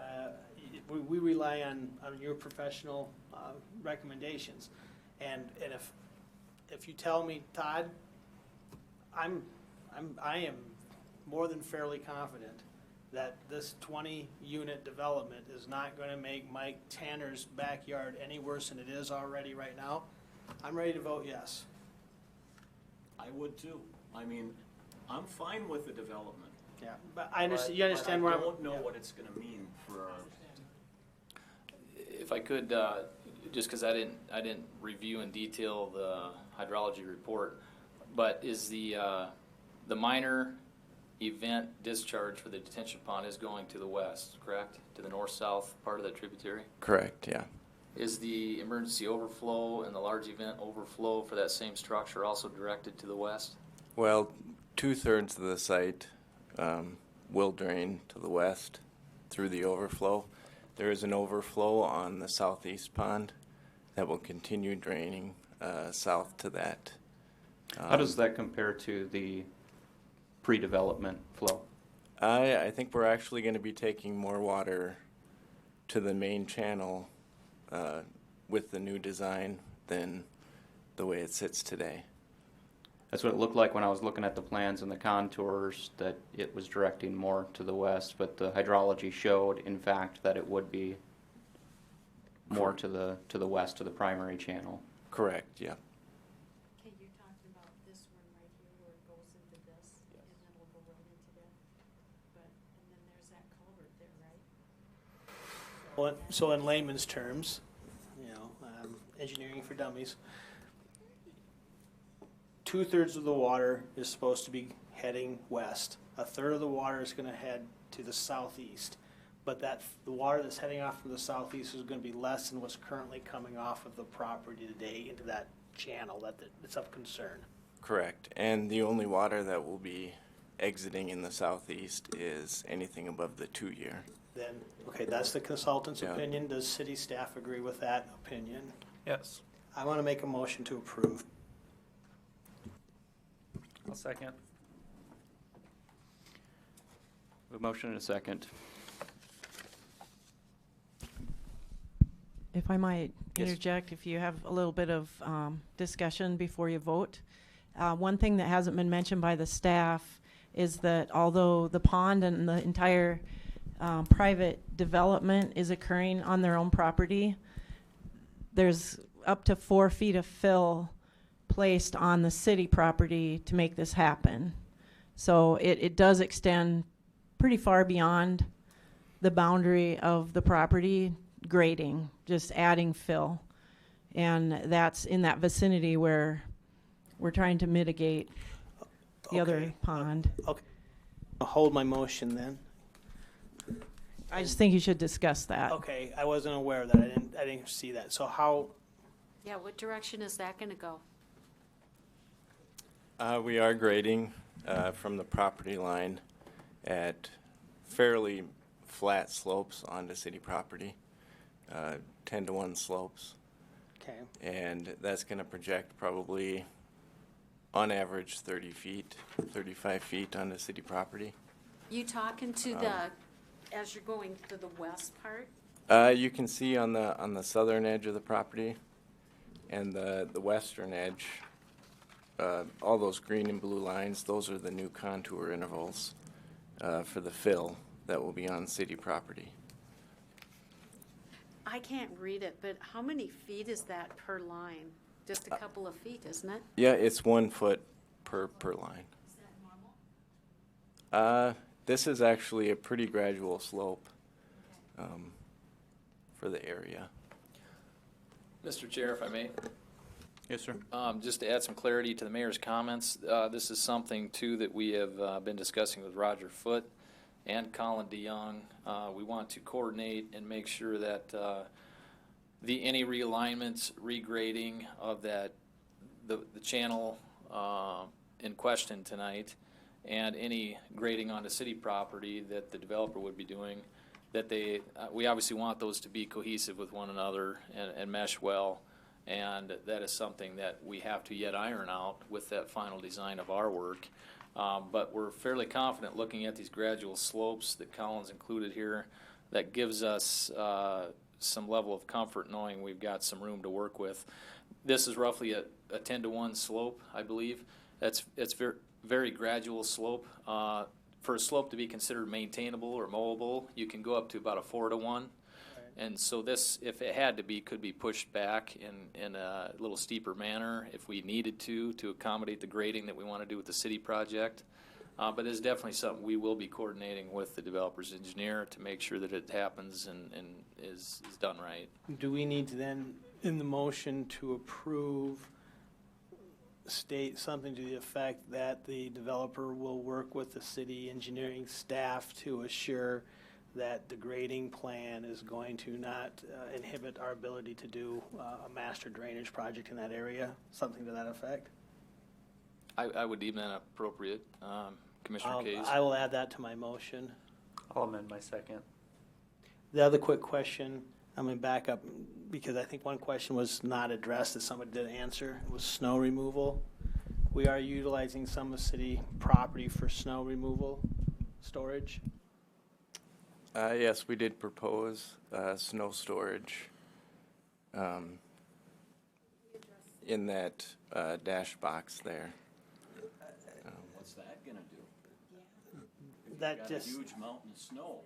We rely on your professional recommendations, and if you tell me, Todd, I am more than fairly confident that this 20-unit development is not going to make Mike Tanner's backyard any worse than it is already right now, I'm ready to vote yes. I would too. I mean, I'm fine with the development. Yeah, but I understand. You understand but where I I'm. don't know what it's going to mean for our. I could, just because I didn't review in detail the hydrology report, but is the minor event discharge for the detention pond is going to the west, correct? To the north-south part of that tributary? Correct, yeah. Is the emergency overflow and the large event overflow for that same structure also directed to the west? Well, 2/3 of the site will drain to the west through the overflow. There is an overflow on the southeast pond that will continue draining south to that. How does that compare to the pre-development flow? I think we're actually going to be taking more water to the main channel with the new design than the way it sits today. That's what it looked like when I was looking at the plans and the contours, that it was directing more to the west, but the hydrology showed, in fact, that it would be more to the west, to the primary channel. Correct, yeah. Okay, you're talking about this one right here where it goes into this, and then we'll go right into that. But, and then there's that culvert there, right? So in layman's terms, engineering for dummies, 2/3 of the water is supposed to be heading west. 1/3 of the water is going to head to the southeast. But the water that's heading off from the southeast is going to be less than what's currently coming off of the property today into that channel that's of concern. Correct. And the only water that will be exiting in the southeast is anything above the 2-year. Then, okay, that's the consultant's Yeah. opinion. Does city staff agree with that opinion? Yes. I want to make a motion to approve. I'll second. A motion and a second. If I might Yes. interject, if you have a little bit of discussion before you vote. One thing that hasn't been mentioned by the staff is that although the pond and the entire private development is occurring on their own property, there's up to 4 feet of fill placed on the city property to make this happen. So it does extend pretty far beyond the boundary of the property grading, just adding fill. And that's in that vicinity where we're trying to mitigate the other pond. Okay. I'll hold my motion then. I just think you should discuss that. Okay, I wasn't aware of that. I didn't see that. So how, Yeah, what direction is that gonna go? We are grading from the property line at fairly flat slopes onto city property, 10-to-1 slopes. okay, And that's going to project probably, on average, 30 feet, 35 feet onto city property. You talking to the, as you're going to the west part? You can see on the southern edge of the property and the western edge, all those green and blue lines, those are the new contour intervals for the fill that will be on city property. I can't read it, but how many feet is that per line? Just a couple of feet, isn't it? Yeah, it's 1 foot per line. Is that normal? This is actually a pretty gradual slope for the area. Mr. Chair, if I may. Yes, sir. Just to add some clarity to the mayor's comments, this is something too that we have been discussing with Roger Foote and Colin DeYoung. We want to coordinate and make sure that any realignments, regrading of the channel in question tonight, and any grading onto city property that the developer would be doing, that we obviously want those to be cohesive with one another and mesh well. And that is something that we have to yet iron out with that final design of our work. But we're fairly confident looking at these gradual slopes that Colin's included here, that gives us some level of comfort knowing we've got some room to work with. This is roughly a 10-to-1 slope, I believe. It's very, very gradual slope. For a slope to be considered maintainable or mowable, you can go up to about a 4-to-1. And so this, if it had to be, could be pushed back in a little steeper manner if we needed to accommodate the grading that we want to do with the city project. But it's definitely something we will be coordinating with the developer's engineer to make sure that it happens and is done right. Do we need to then, in the motion to approve, state something to the effect that the developer will work with the city engineering staff to assure that the grading plan is going to not inhibit our ability to do a master drainage project in that area? Something to that effect? I would deem that appropriate, Commissioner Case. I will add that to my motion. I'll amend my second. The other quick question, I'm going to back up because I think one question was not addressed that somebody did answer. It was snow removal. We are utilizing some of the city property for snow removal storage. Yes, we did propose snow storage in that dash box there. What's that gonna do? That Got just a huge mountain of snow.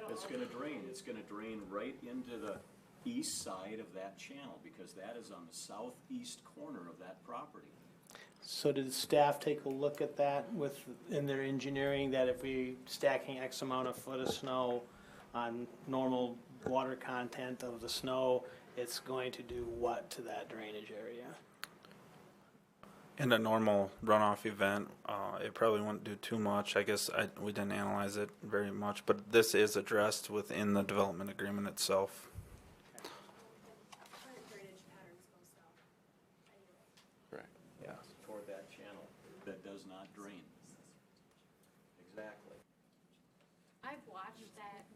It's gonna drain. It's gonna drain right into the east side of that channel because that is on the southeast corner of that property. So did the staff take a look at that in their engineering, that if we stacking X amount of foot of snow on normal water content of the snow, it's going to do what to that drainage area? In a normal runoff event, it probably wouldn't do too much. I guess we didn't analyze it very much, but this is addressed within the development agreement itself. Correct. Yeah. Toward that channel that does not drain. Exactly. I've watched that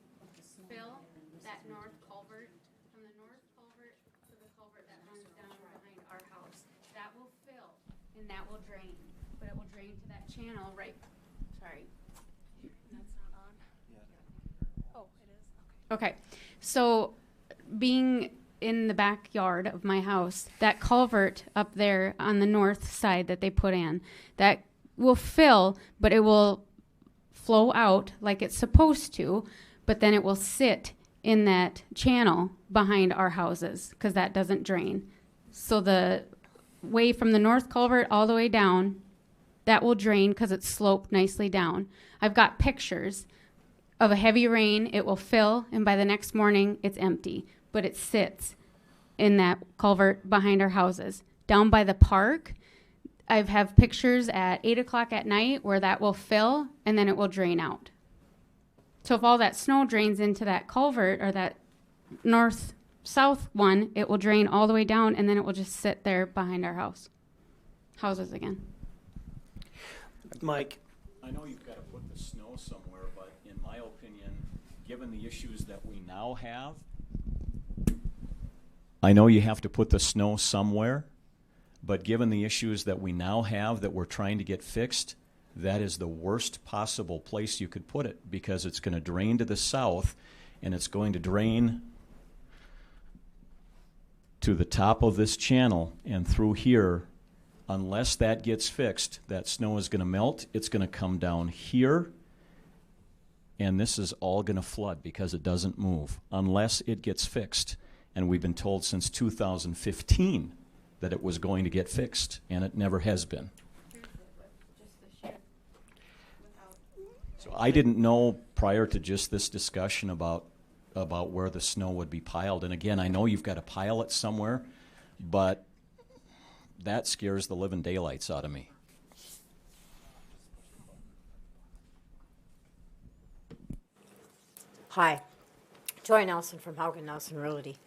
fill, that north culvert, from the north culvert to the culvert that runs down behind our house. That will fill and that will drain, but it will drain to that channel right, sorry. That's not on? Oh, it is? Okay, so being in the backyard of my house, that culvert up there on the north side that they put in, that will fill, but it will flow out like it's supposed to, but then it will sit in that channel behind our houses because that doesn't drain. So the way from the north culvert all the way down, that will drain because it's sloped nicely down. I've got pictures of a heavy rain, it will fill, and by the next morning it's empty, but it sits in that culvert behind our houses. Down by the park, I have pictures at 8 o'clock at night where that will fill and then it will drain out. So if all that snow drains into that culvert or that north-south one, it will drain all the way down and then it will just sit there behind our houses again. Mike? I know you've got to put the snow somewhere, but in my opinion, given the issues that we now have, I know you have to put the snow somewhere, but given the issues that we now have that we're trying to get fixed, that is the worst possible place you could put it because it's going to drain to the south and it's going to drain to the top of this channel and through here. Unless that gets fixed, that snow is going to melt. It's going to come down here, and this is all going to flood because it doesn't move unless it gets fixed. And we've been told since 2015 that it was going to get fixed, and it never has been. So I didn't know prior to just this discussion about where the snow would be piled. And again, I know you've got to pile it somewhere, but that scares the living daylights out of me. Hi, Joy Nelson from Haugen Nelson Realty.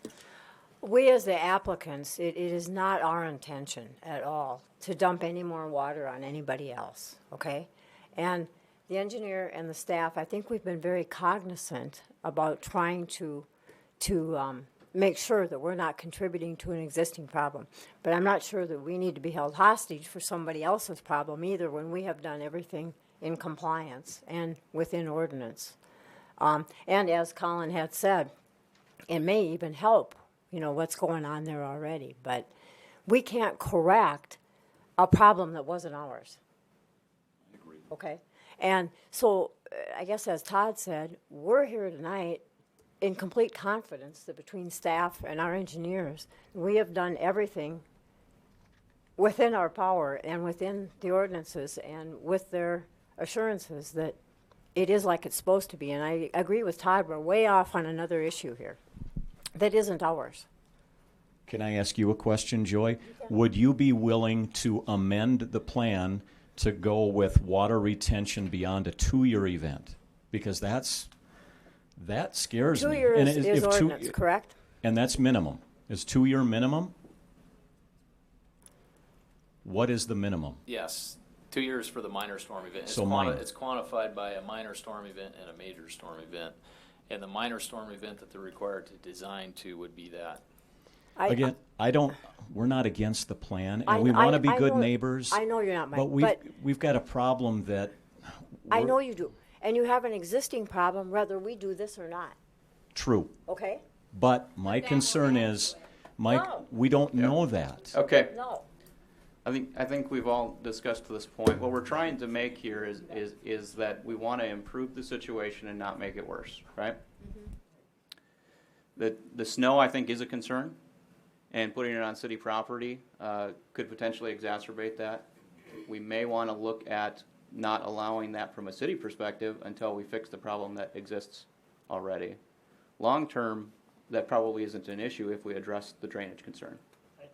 We as the applicants, it is not our intention at all to dump any more water on anybody else, okay? And the engineer and the staff, I think we've been very cognizant about trying to make sure that we're not contributing to an existing problem. But I'm not sure that we need to be held hostage for somebody else's problem either when we have done everything in compliance and within ordinance. And as Colin had said, it may even help, you know, what's going on there already. But we can't correct a problem that wasn't ours. I agree. Okay? And so I guess as Todd said, we're here tonight in complete confidence that between staff and our engineers, we have done everything within our power and within the ordinances and with their assurances that it is like it's supposed to be. And I agree with Todd, we're way off on another issue here that isn't ours. Can I ask you a question, Joy? Would you be willing to amend the plan to go with water retention beyond a 2-year event? Because that scares me. 2 years And is if ordinance, correct? And that's minimum. Is 2-year minimum? What is the minimum? Yes, 2 years for the minor storm event. So minor. It's quantified by a minor storm event and a major storm event. And the minor storm event that they're required to design to would be that. Again, we're not against the plan, and we want to be good neighbors. I know you're not, Mike, but we've got a problem that. I know you do. And you have an existing problem whether we do this or not. True. Okay? But my concern is, Mike, we don't know that. Okay. No. I think we've all discussed to this point. What we're trying to make here is that we want to improve the situation and not make it worse, right? The snow, I think, is a concern, and putting it on city property could potentially exacerbate that. We may want to look at not allowing that from a city perspective until we fix the problem that exists already. Long term, that probably isn't an issue if we address the drainage concern.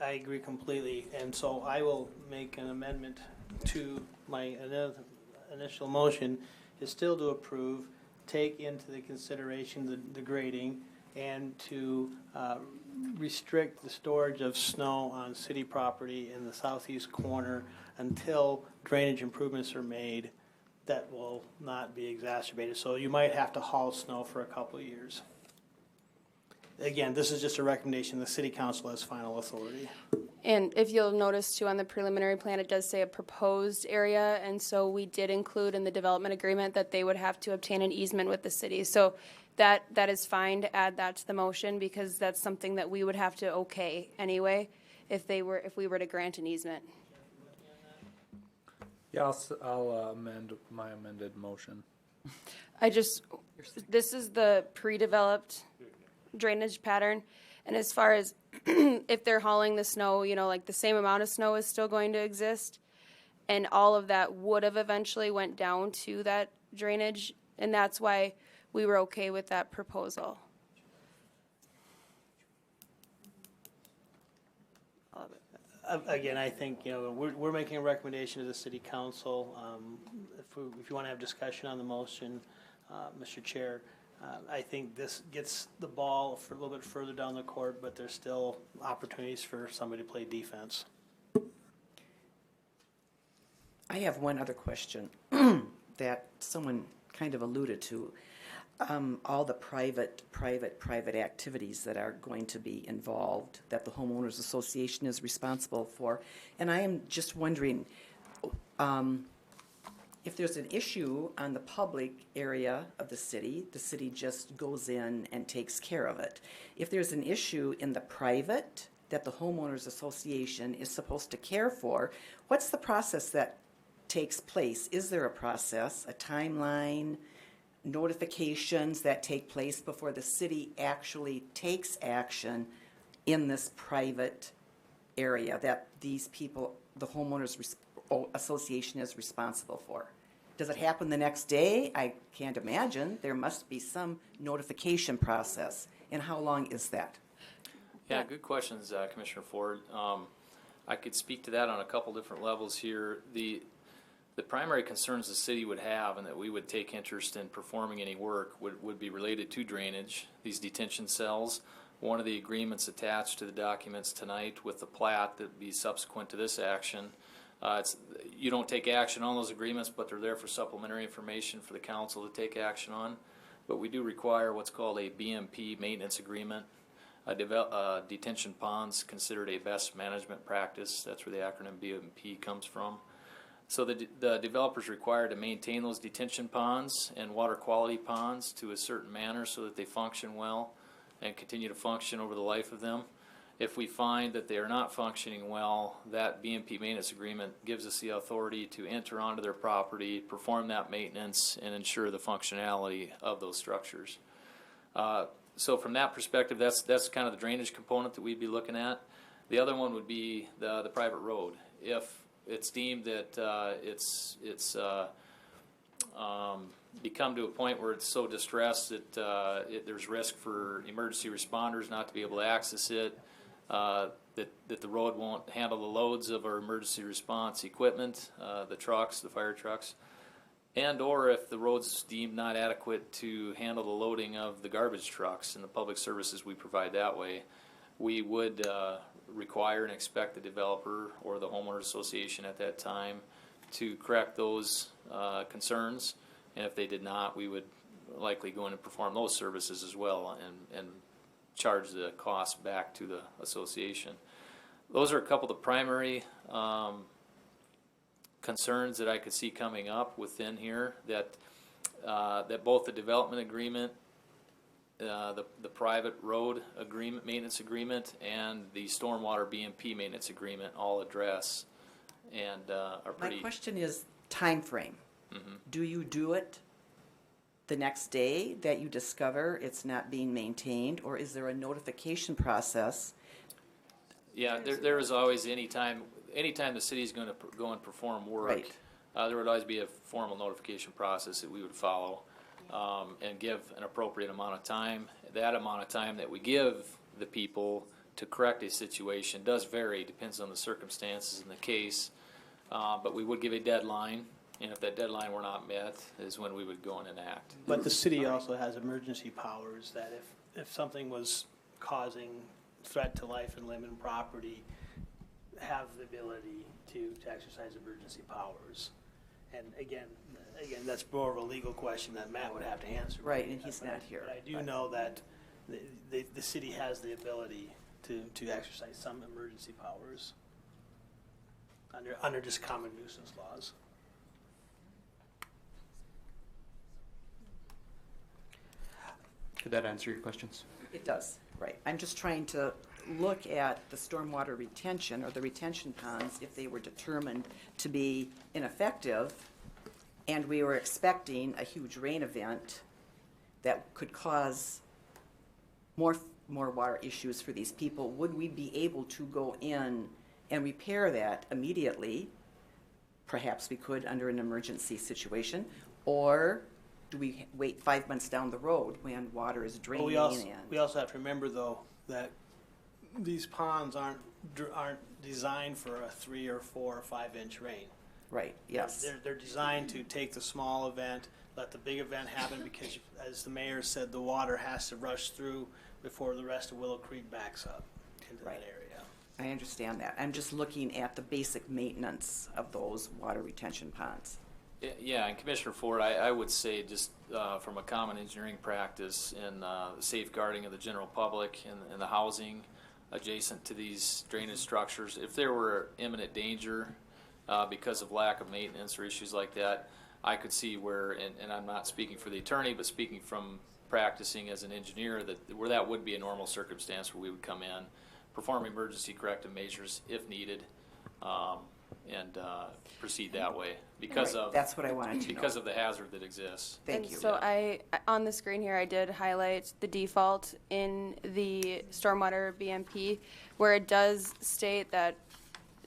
I agree completely, and so I will make an amendment to my initial motion, is still to approve, take into the consideration the grading, and to restrict the storage of snow on city property in the southeast corner until drainage improvements are made that will not be exacerbated. So you might have to haul snow for a couple of years. Again, this is just a recommendation. The city council has final authority. And if you'll notice too, on the preliminary plan, it does say a proposed area, and so we did include in the development agreement that they would have to obtain an easement with the city. So that is fine to add that to the motion, because that's something that we would have to okay anyway if we were to grant an easement. Yeah, I'll amend my amended motion. This is the pre-developed drainage pattern, and as far as if they're hauling the snow, like the same amount of snow is still going to exist, and all of that would have eventually went down to that drainage, and that's why we were okay with that proposal. Again, I think, we're making a recommendation to the city council. If you want to have discussion on the motion, Mr. Chair, I think this gets the ball for a little bit further down the court, but there's still opportunities for somebody to play defense. I have one other question that someone kind of alluded to. All the private activities that are going to be involved that the homeowners association is responsible for. And I am just wondering, if there's an issue on the public area of the city just goes in and takes care of it. If there's an issue in the private that the homeowners association is supposed to care for, what's the process that takes place? Is there a process, a timeline, notifications that take place before the city actually takes action in this private area that these people, the homeowners association, is responsible for? Does it happen the next day? I can't imagine. There must be some notification process. And how long is that? Yeah, good questions, Commissioner Ford. I could speak to that on a couple different levels here. The primary concerns the city would have, and that we would take interest in performing any work, would be related to drainage, these detention cells. One of the agreements attached to the documents tonight with the plat that would be subsequent to this action, you don't take action on those agreements, but they're there for supplementary information for the council to take action on. But we do require what's called a BMP maintenance agreement. Detention ponds considered a best management practice. That's where the acronym BMP comes from. So the developer's required to maintain those detention ponds and water quality ponds to a certain manner so that they function well and continue to function over the life of them. If we find that they are not functioning well, that BMP maintenance agreement gives us the authority to enter onto their property, perform that maintenance, and ensure the functionality of those structures. So from that perspective, that's kind of the drainage component that we'd be looking at. The other one would be the private road. If it's deemed that it's become to a point where it's so distressed that there's risk for emergency responders not to be able to access it, that the road won't handle the loads of our emergency response equipment, the trucks, the fire trucks, and or if the road's deemed not adequate to handle the loading of the garbage trucks and the public services we provide that way, we would require and expect the developer or the homeowners association at that time to correct those concerns. And if they did not, we would likely go in and perform those services as well and charge the cost back to the association. Those are a couple of the primary concerns that I could see coming up within here, that both the development agreement, the private road agreement, maintenance agreement, and the stormwater BMP maintenance agreement all address and are pretty. My question is time frame. Mm-hmm. Do you do it the next day that you discover it's not being maintained, or is there a notification process? Yeah, there is always anytime the city's going to go and perform work, Right. There would always be a formal notification process that we would follow and give an appropriate amount of time. That amount of time that we give the people to correct a situation does vary, depends on the circumstances in the case, but we would give a deadline. And if that deadline were not met, is when we would go in and act. But the city also has emergency powers that if something was causing threat to life and limb and property, have the ability to exercise emergency powers. And again, that's more of a legal question that Matt would have to answer. Right, and he's not here. But I do know that the city has the ability to exercise some emergency powers under just common nuisance laws. Did that answer your questions? It does, right. I'm just trying to look at the stormwater retention or the retention ponds if they were determined to be ineffective and we were expecting a huge rain event that could cause more water issues for these people. Would we be able to go in and repair that immediately? Perhaps we could under an emergency situation, or do we wait 5 months down the road when water is draining? We also have to remember, though, that these ponds aren't designed for a 3 or 4 or 5 inch rain. Right, yes. They're designed to take the small event, let the big event happen, because as the mayor said, the water has to rush through before the rest of Willow Creek backs up into that area. I understand that. I'm just looking at the basic maintenance of those water retention ponds. Yeah, and Commissioner Ford, I would say just from a common engineering practice in the safeguarding of the general public and the housing adjacent to these drainage structures, if there were imminent danger because of lack of maintenance or issues like that, I could see where, and I'm not speaking for the attorney, but speaking from practicing as an engineer, where that would be a normal circumstance where we would come in, perform emergency corrective measures if needed, and proceed that way because of that's what I wanted to because know. of the hazard that exists. Thank you. So on the screen here, I did highlight the default in the stormwater BMP, where it does state that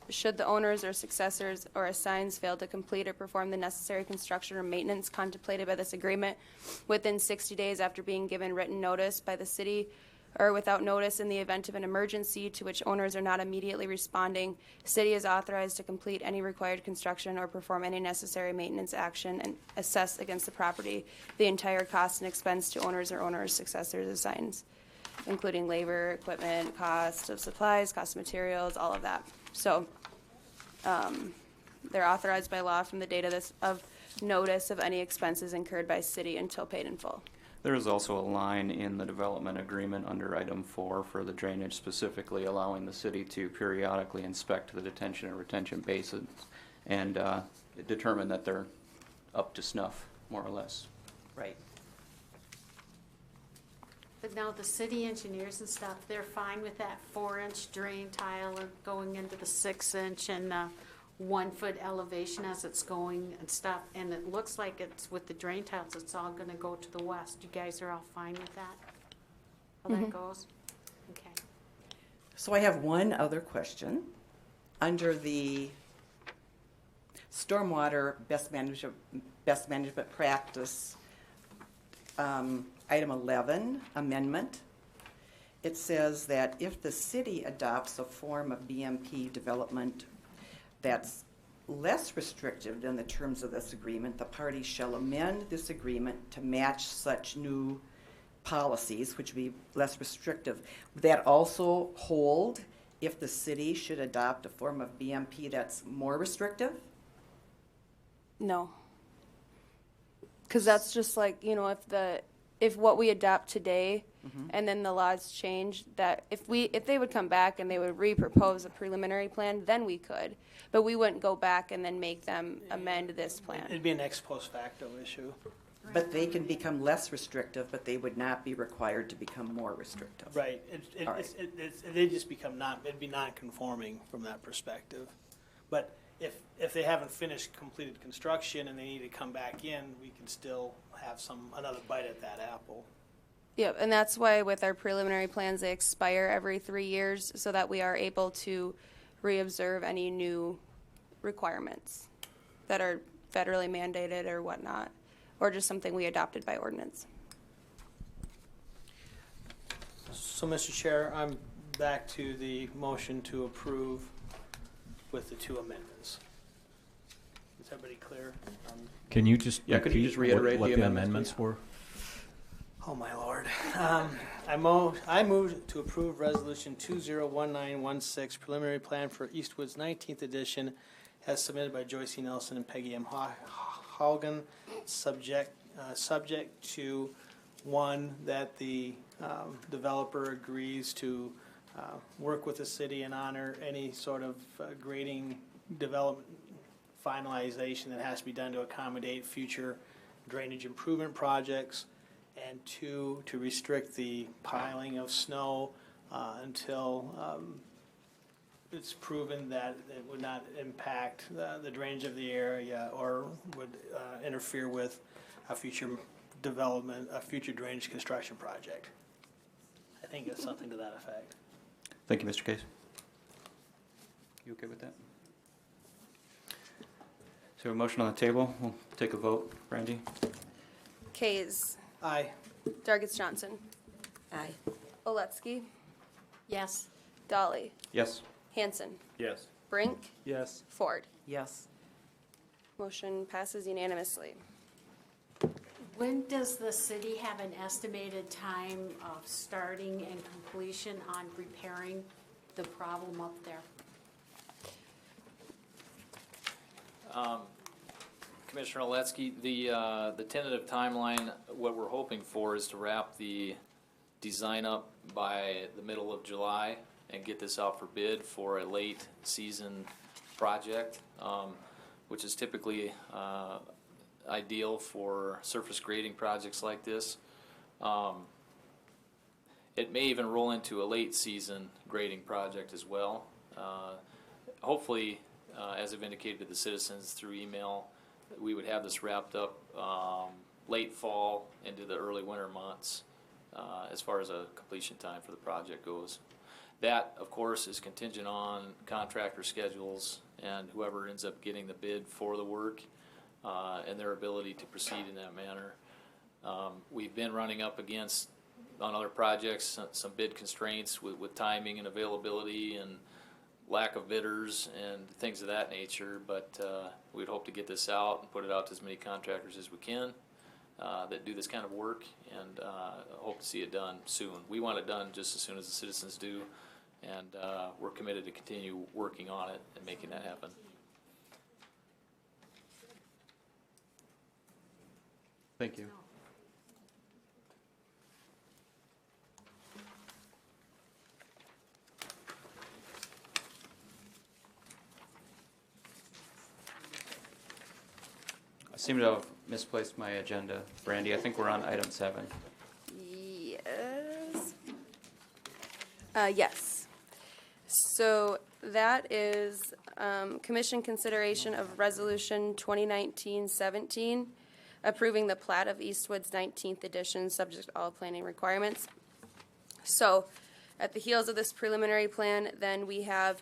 should the owners or successors or assigns fail to complete or perform the necessary construction or maintenance contemplated by this agreement within 60 days after being given written notice by the city, or without notice in the event of an emergency to which owners are not immediately responding, city is authorized to complete any required construction or perform any necessary maintenance action and assess against the property the entire cost and expense to owners or owners' successors assigns, including labor, equipment, cost of supplies, cost of materials, all of that. So they're authorized by law from the date of notice of any expenses incurred by city until paid in full. There is also a line in the development agreement under item 4 for the drainage, specifically allowing the city to periodically inspect the detention and retention basins and determine that they're up to snuff, more or less. Right. But now the city engineers and stuff, they're fine with that 4-inch drain tile or going into the 6-inch and 1-foot elevation as it's going and stuff. And it looks like it's with the drain tiles, it's all gonna go to the west. You guys are all fine with that? How that goes? Okay. So I have one other question. Under the, stormwater best management practice, item 11, amendment. It says that if the city adopts a form of BMP development that's less restrictive than the terms of this agreement, the parties shall amend this agreement to match such new policies, which would be less restrictive. Would that also hold if the city should adopt a form of BMP that's more restrictive? No. Because that's just like, you know, if what we adopt today and then the laws change, that if they would come back and they would re-propose a preliminary plan, then we could. But we wouldn't go back and then make them amend this plan. It'd be an ex post facto issue. But they can become less restrictive, but they would not be required to become more restrictive. Right. All right. They just become it'd be non-conforming from that perspective. But if they haven't finished completed construction and they need to come back in, we can still have another bite at that apple. Yep, and that's why with our preliminary plans, they expire every 3 years so that we are able to reobserve any new requirements that are federally mandated or whatnot, or just something we adopted by ordinance. So, Mr. Chair, I'm back to the motion to approve with the 2 amendments. Is everybody clear? Can you just Yeah, could you just reiterate what the the amendments, amendments were? Oh, my lord. I move to approve Resolution 201916, preliminary plan for Eastwood's 19th edition, as submitted by Joyce E. Nelson and Peggy M. Haugen, subject to, 1, that the developer agrees to work with the city and honor any sort of grading development finalization that has to be done to accommodate future drainage improvement projects, and 2, to restrict the piling of snow until it's proven that it would not impact the drainage of the area or would interfere with a future development, a future drainage construction project. I think it's something to that effect. Thank you, Mr. Case. You okay with that? So a motion on the table. We'll take a vote. Brandy? Kays. Aye. Dargis Johnson. Aye. Oletsky. Yes. Dolly. Yes. Hanson. Yes. Brink. Yes. Ford. Yes. Motion passes unanimously. When does the city have an estimated time of starting and completion on repairing the problem up there? Commissioner Oletsky, the tentative timeline, what we're hoping for is to wrap the design up by the middle of July and get this out for bid for a late season project, which is typically ideal for surface grading projects like this. It may even roll into a late season grading project as well. Hopefully, as I've indicated to the citizens through email, we would have this wrapped up late fall into the early winter months as far as a completion time for the project goes. That, of course, is contingent on contractor schedules and whoever ends up getting the bid for the work and their ability to proceed in that manner. We've been running up against, on other projects, some bid constraints with timing and availability and lack of bidders and things of that nature, but we'd hope to get this out and put it out to as many contractors as we can that do this kind of work, and hope to see it done soon. We want it done just as soon as the citizens do, and we're committed to continue working on it and making that happen. Thank you. I seem to have misplaced my agenda, Brandy. I think we're on item 7. Yes. Yes. So that is commission consideration of resolution 2019-17, approving the plat of Eastwood's 19th edition, subject to all planning requirements. So at the heels of this preliminary plan, then we have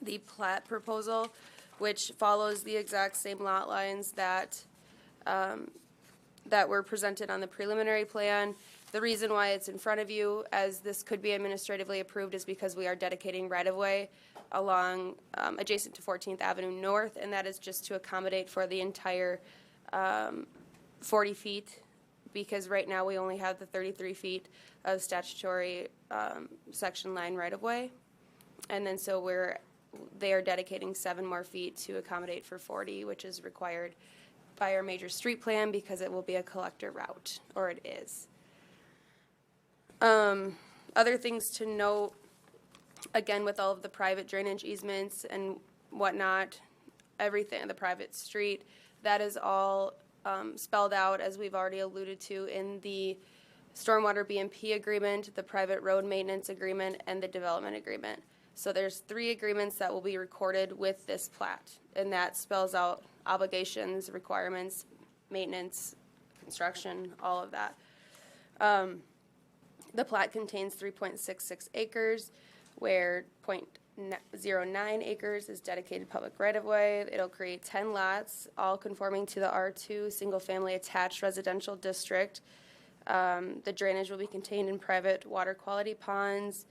the plat proposal which follows the exact same lot lines that were presented on the preliminary plan. The reason why it's in front of you, as this could be administratively approved, is because we are dedicating right-of-way along, adjacent to 14th Avenue North, and that is just to accommodate for the entire 40 feet, because right now we only have the 33 feet of statutory section line right-of-way. And then so they are dedicating 7 more feet to accommodate for 40, which is required by our major street plan because it will be a collector route, or it is. Other things to note, again, with all of the private drainage easements and whatnot, everything, the private street, that is all spelled out, as we've already alluded to, in the stormwater BMP agreement, the private road maintenance agreement, and the development agreement. So there's 3 agreements that will be recorded with this plat, and that spells out obligations, requirements, maintenance, construction, all of that. The plat contains 3.66 acres, where 0.09 acres is dedicated public right-of-way. It'll create 10 lots, all conforming to the R2 single-family attached residential district. The drainage will be contained in private water quality ponds.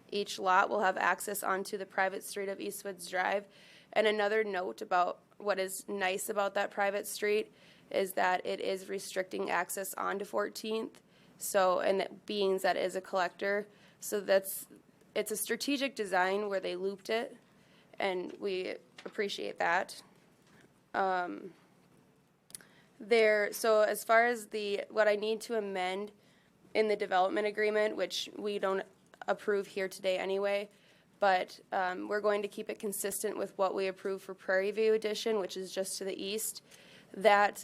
Each lot will have access onto the private street of Eastwoods Drive. And another note about what is nice about that private street is that it is restricting access onto 14th. So, and that being that is a collector. So it's a strategic design where they looped it, and we appreciate that. So as far as what I need to amend in the development agreement, which we don't approve here today anyway, but we're going to keep it consistent with what we approved for Prairie View Edition, which is just to the east, that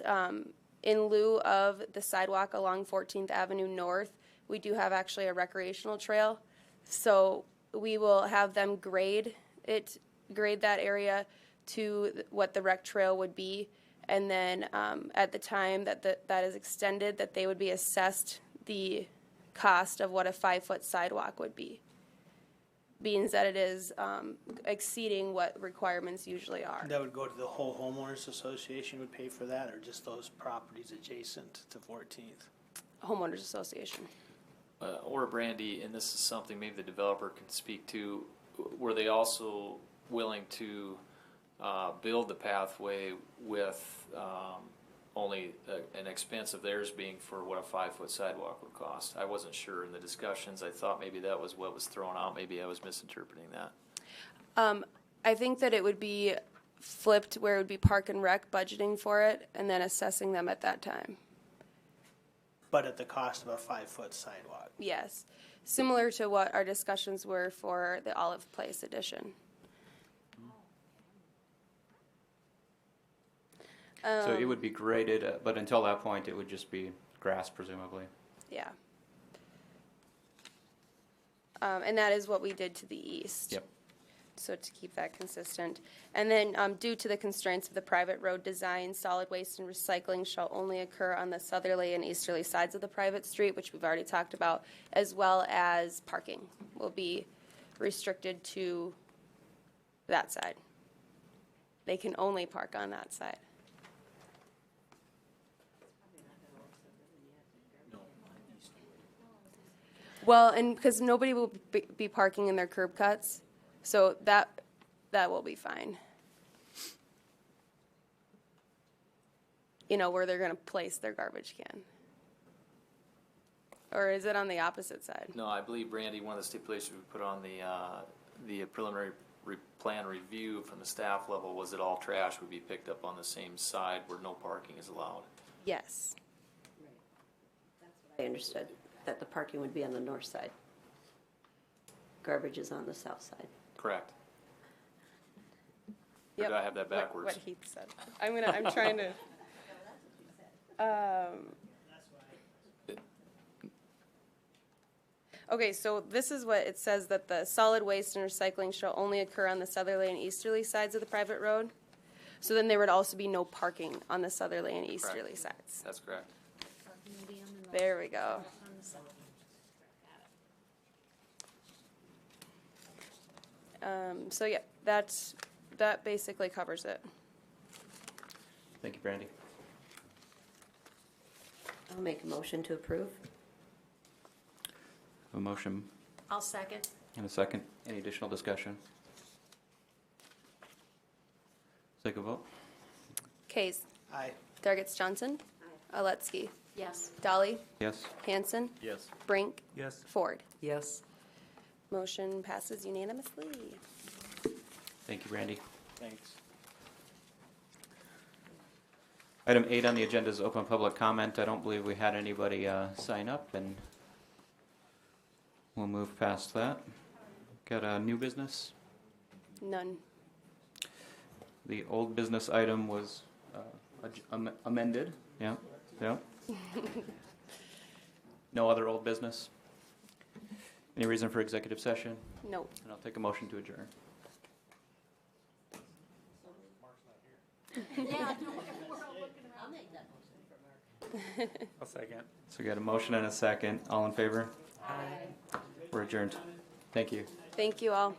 in lieu of the sidewalk along 14th Avenue North, we do have actually a recreational trail. So we will have them grade that area to what the rec trail would be. And then at the time that is extended, that they would be assessed the cost of what a 5-foot sidewalk would be, being that it is exceeding what requirements usually are. That would go to the whole homeowners association would pay for that, or just those properties adjacent to 14th? Homeowners association. Or Brandy, and this is something maybe the developer can speak to, were they also willing to build the pathway with only an expense of theirs being for what a 5-foot sidewalk would cost? I wasn't sure in the discussions. I thought maybe that was what was thrown out. Maybe I was misinterpreting that. I think that it would be flipped, where it would be Park and Rec budgeting for it and then assessing them at that time. But at the cost of a 5-foot sidewalk? Yes. Similar to what our discussions were for the Olive Place addition. So it would be graded, but until that point, it would just be grass, presumably. Yeah. And that is what we did to the east. Yep. So to keep that consistent. And then due to the constraints of the private road design, solid waste and recycling shall only occur on the southerly and easterly sides of the private street, which we've already talked about, as well as parking will be restricted to that side. They can only park on that side. Well, and because nobody will be parking in their curb cuts, so that will be fine. You know, where they're going to place their garbage can. Or is it on the opposite side? No, I believe, Brandy, one of the stipulations we put on the preliminary plan review from the staff level was that all trash would be picked up on the same side where no parking is allowed. Yes. I understood that the parking would be on the north side. Garbage is on the south side. Correct. Yep. Or do I have that backwards? What Heath said. I'm trying to. Okay, so this is what it says, that the solid waste and recycling shall only occur on the southerly and easterly sides of the private road. So then there would also be no parking on the southerly and easterly sides. That's correct. There we go. So yeah, that basically covers it. Thank you, Brandy. I'll make a motion to approve. A motion I'll second. and a second. Any additional discussion? Take a vote. Kays. Aye. Dargits Johnson. Aletsky. Yes. Dolly. Yes. Hanson. Yes. Brink. Yes. Ford. Yes. Motion passes unanimously. Thank you, Brandy. Thanks. Item 8 on the agenda is open public comment. I don't believe we had anybody sign up, and we'll move past that. Got a new business? None. The old business item was amended. Yeah, yeah. No other old business? Any reason for executive session? Nope. And I'll take a motion to adjourn. I'll second. So we got a motion and a second. All in favor? Aye. We're adjourned. Thank you. Thank you all.